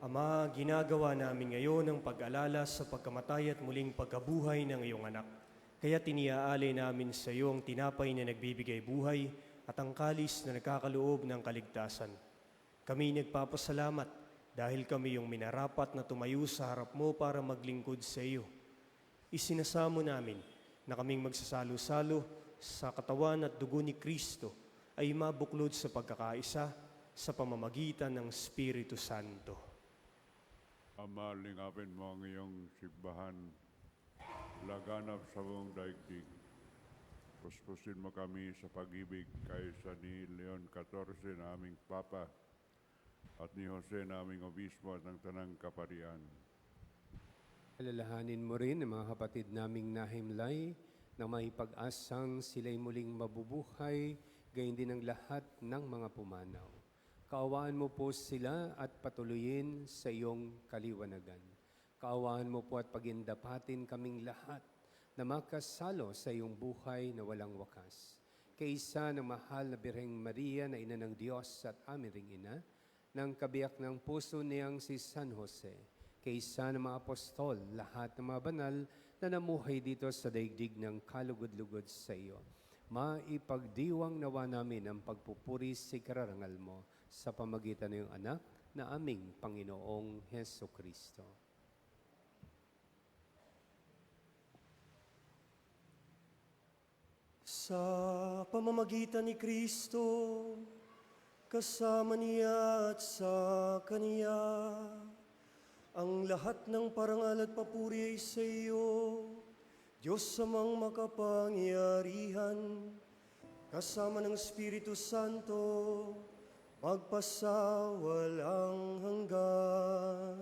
Ama, ginagawa namin ngayon ang pag-alala sa pagkamatay at muling pagkabuhay ng iyong anak. Kaya tiniaalay namin sa iyo ang tinapay na nagbibigay buhay at ang kalis na nagkakaloob ng kaligtasan. Kami nagpapasalamat dahil kami yung minarapat na tumayo sa harap mo para maglingkod sa iyo. Isinasamo namin na kaming magsasalo-salo sa katawan at dugo ni Kristo ay mabuklod sa pagkakaisa sa pamamagitan ng Espiritu Santo. Ama, lingapin mo ang iyong simbahan, laganap sa buong daigdig. Puspusin mo kami sa pag-ibig kaysa ni Leon XIV na aming Papa at ni Jose na aming Obispo at ng Tanang Kaparian. Alalahanin mo rin ang mga kapatid naming nahimlay na may pag-asang sila'y muling mabubuhay, gayon din ang lahat ng mga pumanaw. Kaawaan mo po sila at patuloyin sa iyong kaliwanagan. Kaawaan mo po at pagindapatin kaming lahat na makasalo sa iyong buhay na walang wakas. Kaisa ng mahal na Birheng Maria na ina ng Diyos at amin ring ina, ng kabiyak ng puso niyang si San Jose, kaisa ng mga apostol, lahat ng mga banal na namuhay dito sa daigdig ng kalugod-lugod sa iyo. Maipagdiwang nawa namin ang pagpupuri sa kararangal mo sa pamagitan ng iyong anak na aming Panginoong Heso Kristo. Sa pamamagitan ni Kristo, kasama niya at sa Kaniya, ang lahat ng parangal at papuri ay sa iyo, Diyos amang makapangyarihan, kasama ng Espiritu Santo, magpasawalang hanggan.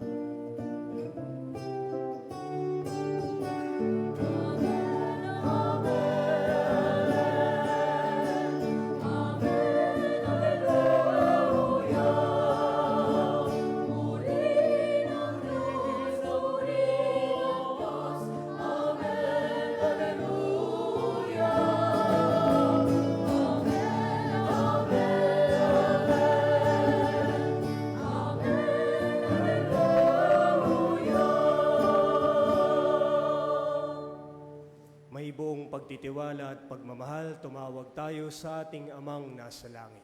May buong pagtitiwala at pagmamahal, tumawag tayo sa ating Amang nasa langit.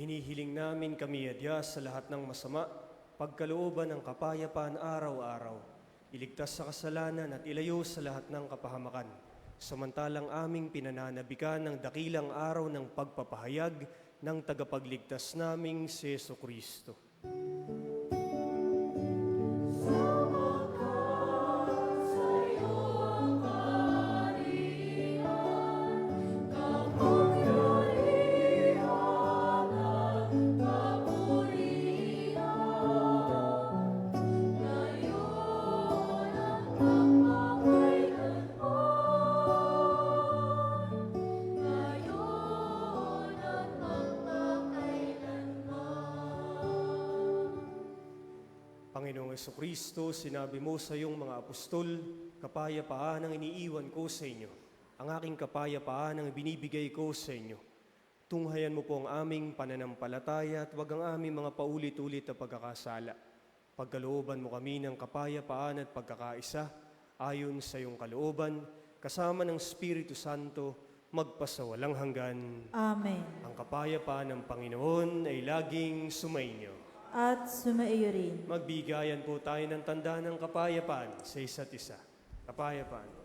Hinihiling namin kami Diyos sa lahat ng masama, pagkalooban ng kapayapaan araw-araw, iligtas sa kasalanan at ilayo sa lahat ng kapahamakan. Samantalang aming pinananabikan ng dakilang araw ng pagpapahayag ng tagapagligtas naming si Jesu Kristo. Kapangyarihan Panginoong Kristo, sinabi mo sa iyong mga apostol, kapayapaan ang iniiwan ko sa inyo. Ang aking kapayapaan ang binibigay ko sa inyo. Tunghayan mo po ang aming pananampalataya at wag ang aming mga paulit-ulit na pagkakasala. Pagkalooban mo kami ng kapayapaan at pagkakaisa, ayon sa iyong kalooban, kasama ng Espiritu Santo, magpasawalang hanggan. Amen. Ang kapayapaan ng Panginoon ay laging sumainyo. At sumaiyo rin. Magbigayan po tayo ng tanda ng kapayapaan sa isa't isa. Kapayapaan.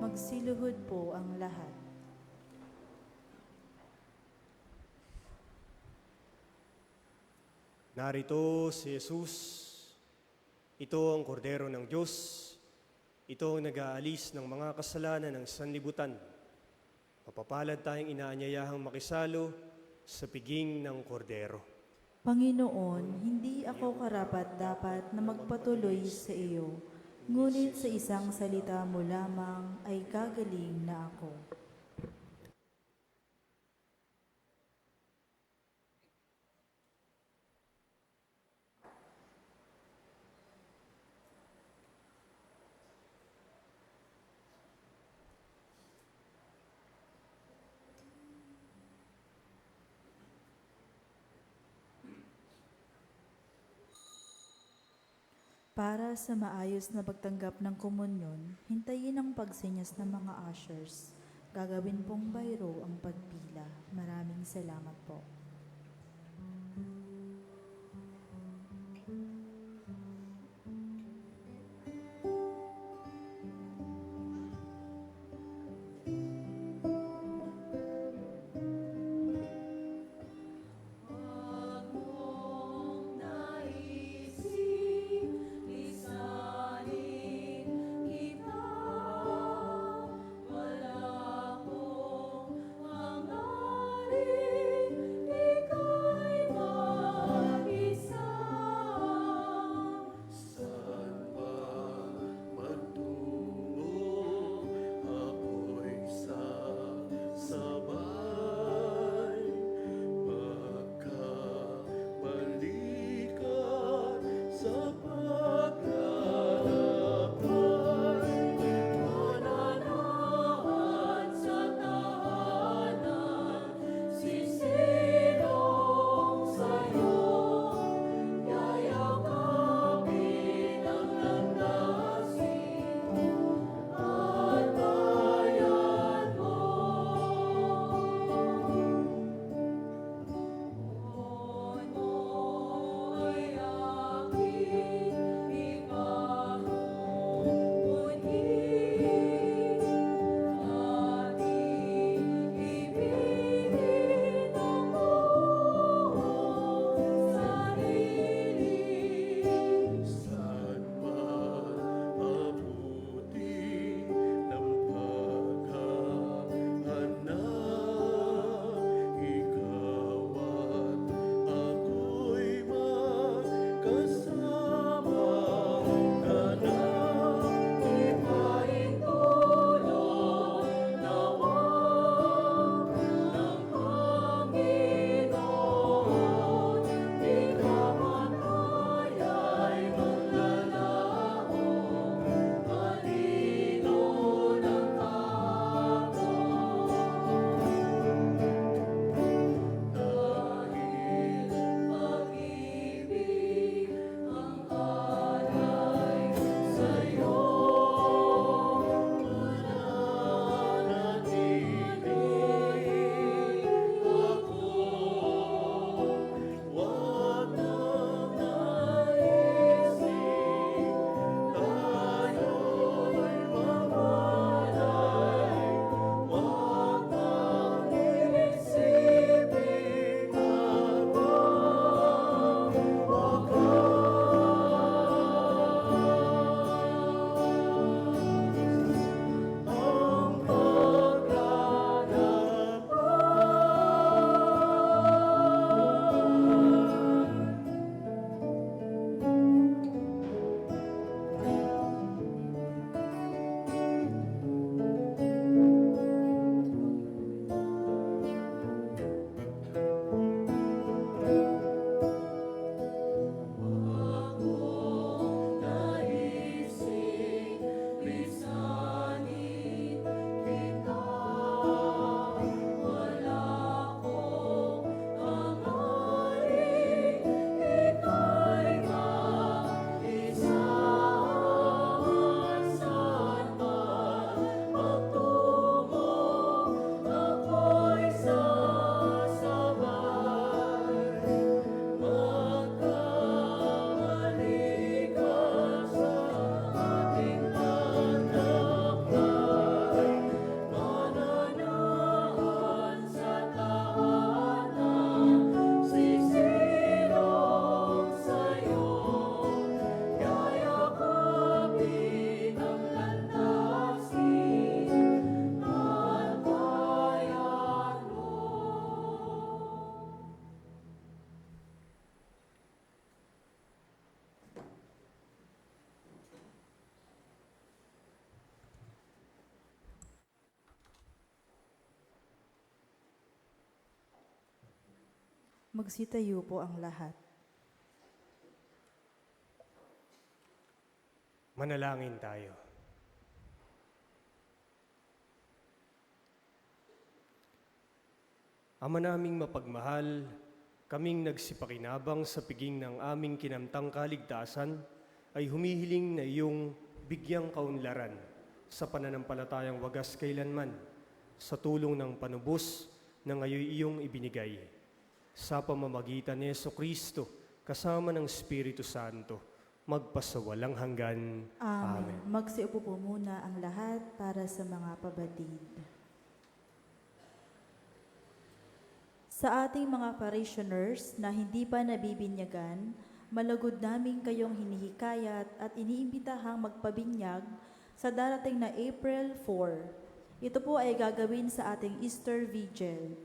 Magsiluhod po ang lahat. Narito si Jesus. Ito ang kordero ng Diyos. Ito ang nag-aalis ng mga kasalanan ng sanlibutan. Mapapalad tayong inaanyayahang makisalo sa piging ng kordero. Panginoon, hindi ako karapat-dapat na magpatuloy sa iyo, ngunit sa isang salita mo lamang ay gagaling na ako. Para sa maayos na pagtanggap ng komunyon, hintayin ang pagsinyas ng mga ushers. Gagawin pong bayro ang pagpila. Maraming salamat po. Wala akong hangarin, Magsitayo po ang lahat. Manalangin tayo. Ama naming mapagmahal, kaming nagsipakinabang sa piging ng aming kinamtang kaligtasan, ay humihiling na iyong bigyang kaunlaran sa pananampalatayang wagas kailanman, sa tulong ng panubos na ngayon iyong ibinigay. Sa pamamagitan ni Jesucristo, kasama ng Espiritu Santo, magpasawalang hanggan. Amen. Magsiupo po muna ang lahat para sa mga pabatid. Sa ating mga parishioners na hindi pa nabibinyagan, malugod namin kayong hinihikayat at iniimbitahang magpabinyag sa darating na April 4. Ito po ay gagawin sa ating Easter Vigil.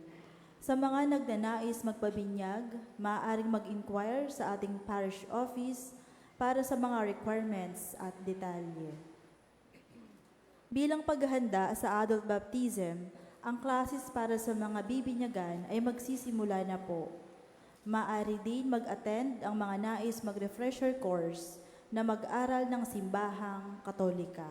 Sa mga nagnanais magpabinyag, maaaring mag-inquire sa ating parish office para sa mga requirements at detalye. Bilang paghahanda sa adult baptism, ang classes para sa mga bibinyagan ay magsisimula na po. Maaari din mag-attend ang mga nais mag-refresher course na mag-aral ng simbahang Katolika.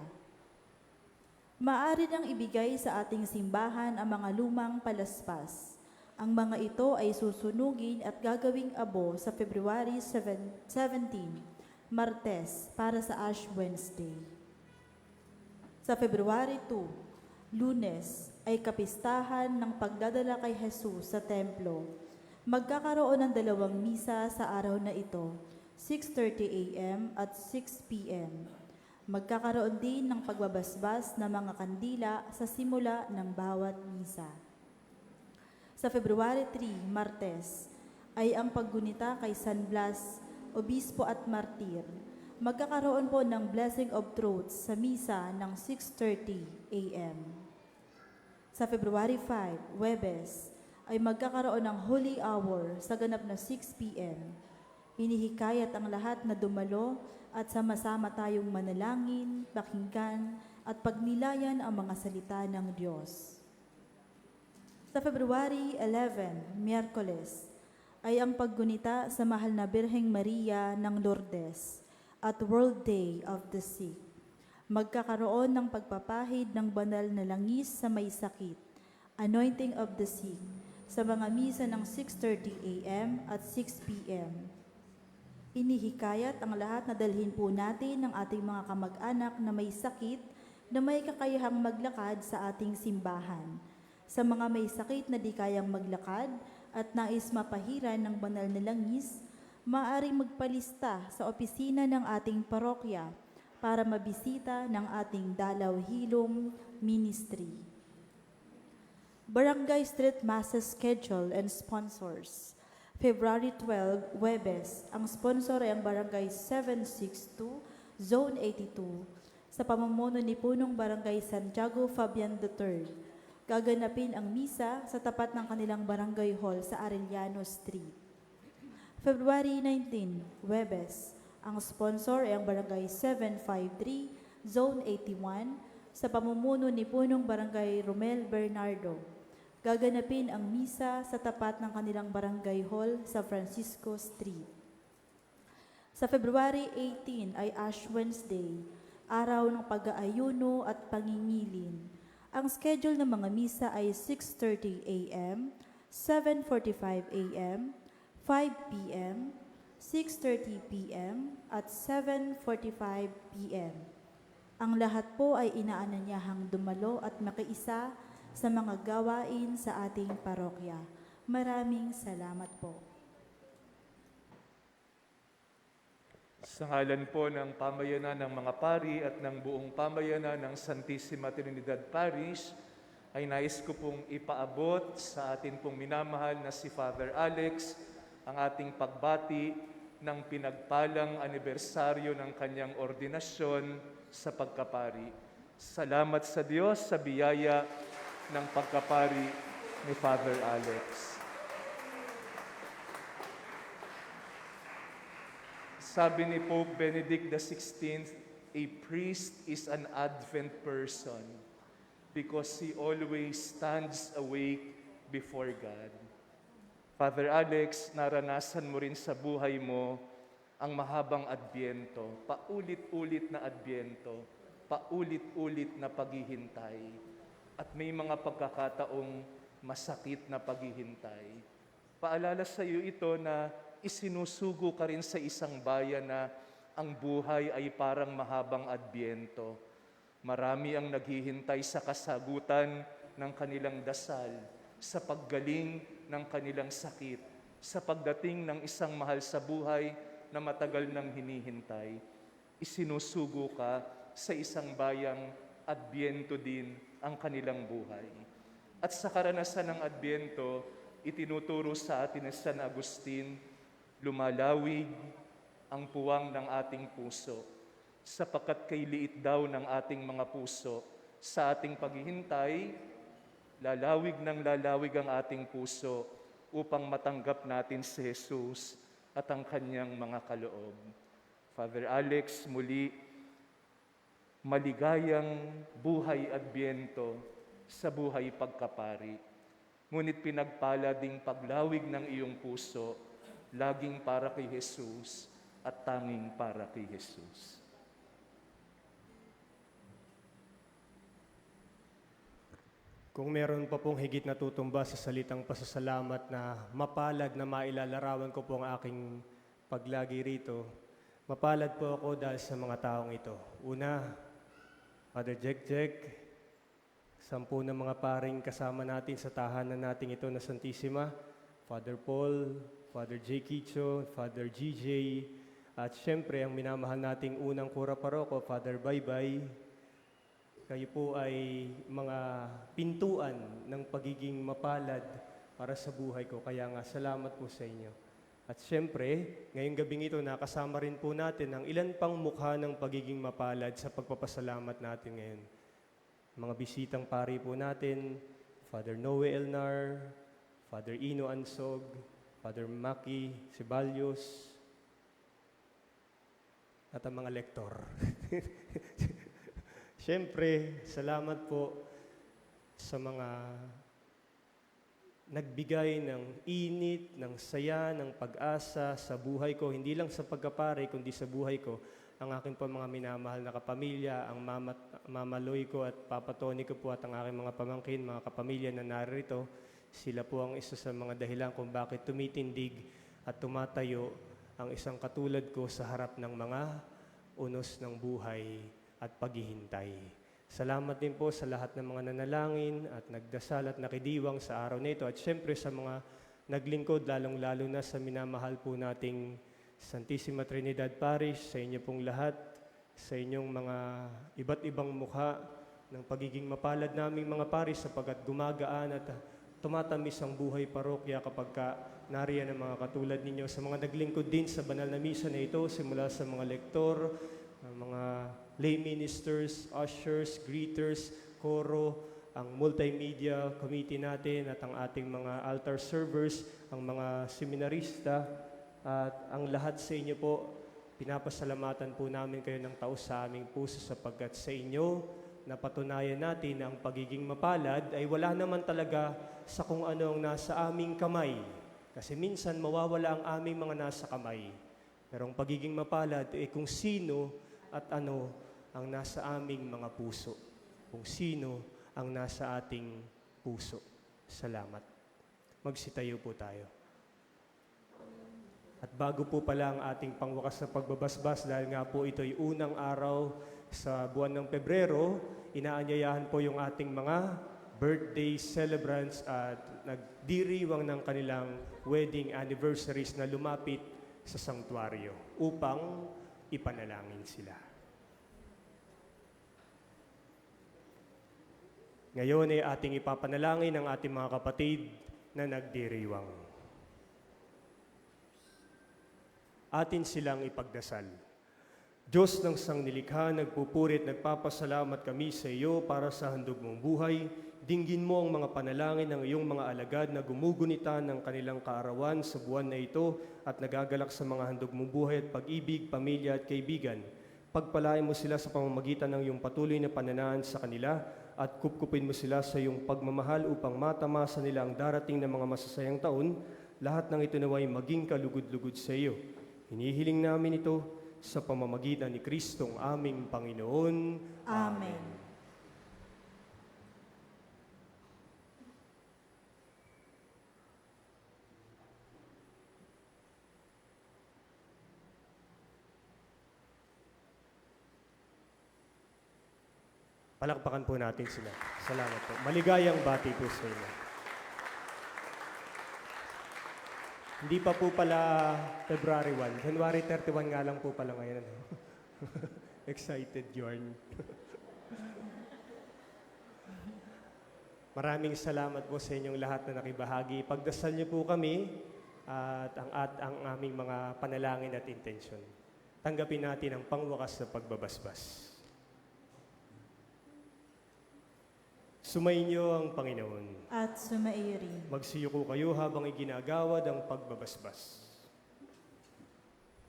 Maaari nang ibigay sa ating simbahan ang mga lumang palaspas. Ang mga ito ay susunugin at gagawing abo sa February 17, Martes, para sa Ash Wednesday. Sa February 2, Lunes, ay kapistahan ng pagdadala kay Jesus sa templo. Magkakaroon ng 2 misa sa araw na ito, 6:30 a.m. at 6 p.m. Magkakaroon din ng pagbabasbas ng mga kandila sa simula ng bawat misa. Sa February 3, Martes, ay ang paggunita kay San Blas, Obispo at Martir. Magkakaroon po ng Blessing of Throats sa misa ng 6:30 a.m. Sa February 5, Huwebes, ay magkakaroon ng Holy Hour sa ganap na 6 p.m. Hinihikayat ang lahat na dumalo at sama-sama tayong manalangin, pakinggan at pagnilayan ang mga salita ng Diyos. Sa February 11, Miyerkules, ay ang paggunita sa Mahal na Birheng Maria ng Lourdes at World Day of the Sick. Magkakaroon ng pagpapahid ng banal na langis sa may sakit, Anointing of the Sick, sa mga misa ng 6:30 a.m. at 6 p.m. Inihikayat ang lahat na dalhin po natin ng ating mga kamag-anak na may sakit na may kakayahang maglakad sa ating simbahan. Sa mga may sakit na di kayang maglakad at nais mapahiran ng banal na langis, maaaring magpalista sa opisina ng ating parokya para mabisita ng ating Dalaw Hilom Ministry. Barangay Street Masses Schedule and Sponsors. February 12, Huwebes, ang sponsor ay ang Barangay 762, Zone 82, sa pamumuno ni Punong Barangay Santiago Fabian III. Gaganapin ang misa sa tapat ng kanilang barangay hall sa Arellano Street. February 19, Huwebes, ang sponsor ay ang Barangay 753, Zone 81, sa pamumuno ni Punong Barangay Romel Bernardo. Gaganapin ang misa sa tapat ng kanilang barangay hall sa Francisco Street. Sa February 18 ay Ash Wednesday, araw ng pag-aayuno at pangingilin. Ang schedule ng mga misa ay 6:30 a.m., 7:45 a.m., 5 p.m., 6:30 p.m. at 7:45 p.m. Ang lahat po ay inaanyayahang dumalo at makiisa sa mga gawain sa ating parokya. Maraming salamat po. Sa ngalan po ng pamayanan ng mga pari at ng buong pamayanan ng Santissima Trinidad Parish, ay nais ko pong ipaabot sa atin pong minamahal na si Father Alex ang ating pagbati ng pinagpalang anibersaryo ng kanyang ordinasyon sa pagkapari. Salamat sa Diyos sa biyaya ng pagkapari ni Father Alex. Sabi ni Pope Benedict XVI, a priest is an Advent person because he always stands awake before God. Father Alex, naranasan mo rin sa buhay mo ang mahabang Adbyento, paulit-ulit na Adbyento, paulit-ulit na paghihintay. At may mga pagkakataong masakit na paghihintay. Paalala sa iyo ito na isinusugo ka rin sa isang bayan na ang buhay ay parang mahabang Adbyento. Marami ang naghihintay sa kasagutan ng kanilang dasal, sa paggaling ng kanilang sakit, sa pagdating ng isang mahal sa buhay na matagal nang hinihintay. Isinusugo ka sa isang bayang Adbyento din ang kanilang buhay. At sa karanasan ng Adbyento, itinuturo sa atin ni San Agustin, lumalawig ang puwang ng ating puso, sapagkat kay liit daw ng ating mga puso. Sa ating paghihintay, lalawig ng lalawig ang ating puso upang matanggap natin si Jesus at ang kanyang mga kaloob. Father Alex, muli, maligayang buhay Adbyento sa buhay pagkapari. Ngunit pinagpala ding paglawig ng iyong puso, laging para kay Jesus at tanging para kay Jesus. Kung meron pa pong higit na tutumba sa salitang pasasalamat na mapalad na mailalarawan ko po ang aking paglagi rito, mapalad po ako dahil sa mga taong ito. Una, Father Jek, 10 na mga paring kasama natin sa tahanan natin ito na Santissima, Father Paul, Father J. Kicho, Father GJ, at syempre ang minamahal nating unang kura paroko, Father Baybay. Kayo po ay mga pintuan ng pagiging mapalad para sa buhay ko. Kaya nga, salamat po sa inyo. At syempre, ngayong gabing ito, nakasama rin po natin ang ilan pang mukha ng pagiging mapalad sa pagpapasalamat natin ngayon. Mga bisitang pari po natin, Father Noe Elnar, Father Ino Ansog, Father Maki Ceballos, at ang mga lektor. Siyempre, salamat po sa mga nagbigay ng init, ng saya, ng pag-asa sa buhay ko. Hindi lang sa pagkapare, kundi sa buhay ko. Ang aking po mga minamahal na kapamilya, ang Mama Loy ko at Papa Tony ko po at ang aking mga pamangkin, mga kapamilya na narito. Sila po ang isa sa mga dahilan kung bakit tumitindig at tumatayo ang isang katulad ko sa harap ng mga unos ng buhay at paghihintay. Salamat din po sa lahat ng mga nanalangin at nagdasal at nakidiwang sa araw na ito. At syempre sa mga naglingkod, lalong-lalo na sa minamahal po nating Santissima Trinidad Parish, sa inyo pong lahat, sa inyong mga iba't ibang mukha ng pagiging mapalad naming mga paris sapagkat gumagaan at tumatamis ang buhay parokya kapag nariyan ang mga katulad ninyo. Sa mga naglingkod din sa banal na misa na ito, simula sa mga lektor, mga lay ministers, ushers, greeters, koro, ang multimedia committee natin at ang ating mga altar servers, ang mga seminarista, at ang lahat sa inyo po, pinapasalamatan po namin kayo ng taos sa aming puso sapagkat sa inyo, napatunayan natin na ang pagiging mapalad ay wala naman talaga sa kung ano ang nasa aming kamay. Kasi minsan mawawala ang aming mga nasa kamay. Pero ang pagiging mapalad ay kung sino at ano ang nasa aming mga puso. Kung sino ang nasa ating puso. Salamat. Magsitayo po tayo. At bago po pala ang ating pangwakas na pagbabasbas, dahil nga po ito'y unang araw sa buwan ng Pebrero, inaanyayahan po yung ating mga birthday celebrants at nagdiriwang ng kanilang wedding anniversaries na lumapit sa sanktuaryo upang ipanalangin sila. Ngayon ay ating ipapanalangin ang ating mga kapatid na nagdiriwang. Atin silang ipagdasal. Diyos ng sangnilikha, nagpupurit, nagpapasalamat kami sa iyo para sa handog mong buhay. Dinggin mo ang mga panalangin ng iyong mga alagad na gumugunita ng kanilang kaarawan sa buwan na ito at nagagalak sa mga handog mong buhay at pag-ibig, pamilya at kaibigan. Pagpalain mo sila sa pamamagitan ng iyong patuloy na pananahan sa kanila at kupkupin mo sila sa iyong pagmamahal upang matamasa nila ang darating na mga masasayang taon lahat ng ito naway maging kalugod-lugod sa iyo. Hinihiling namin ito sa pamamagitan ni Kristong aming Panginoon. Amen. Palakpakan po natin sila. Salamat po. Maligayang bati po sa inyo. Hindi pa po pala February 1. January 31 nga lang po pala ngayon. Ano? Excited, Jorn. Maraming salamat po sa inyong lahat na nakibahagi. Pagdasal niyo po kami at ang aming mga panalangin at intensyon. Tanggapin natin ang pangwakas na pagbabasbas. Sumainyo ang Panginoon. At sumaiyo rin. Magsiyuko kayo habang iginagawad ang pagbabasbas.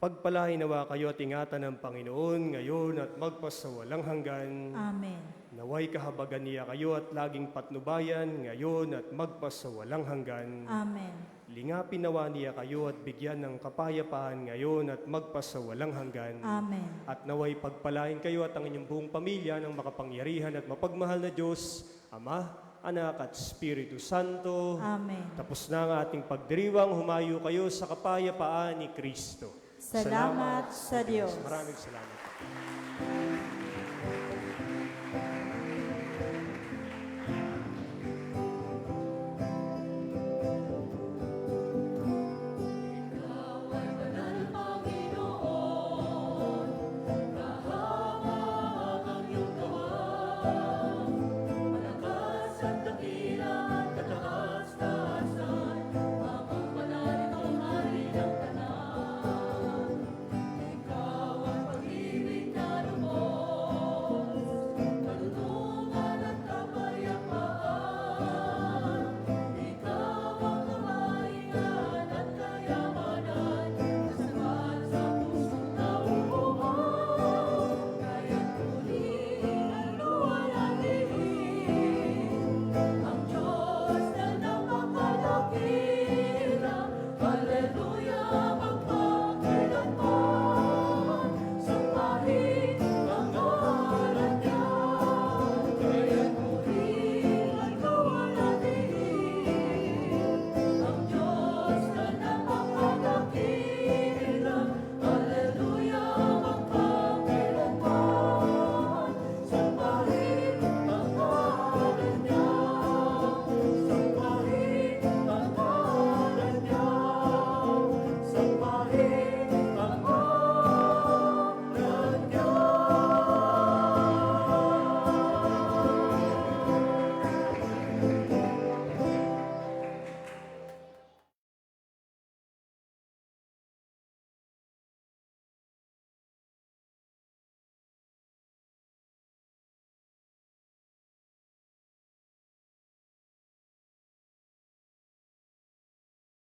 Pagpalain nawa kayo at ingatan ng Panginoon ngayon at magpasawalang hanggan. Amen. Naway kahabagan niya kayo at laging patnubayan ngayon at magpasawalang hanggan. Amen. Lingapin nawa niya kayo at bigyan ng kapayapaan ngayon at magpasawalang hanggan. Amen. At naway pagpalain kayo at ang inyong buong pamilya ng makapangyarihan at mapagmahal na Diyos, Ama, Anak at Espiritu Santo. Amen. Tapos na ang ating pagdiriwang, humayo kayo sa kapayapaan ni Kristo. Salamat sa Diyos. Maraming salamat.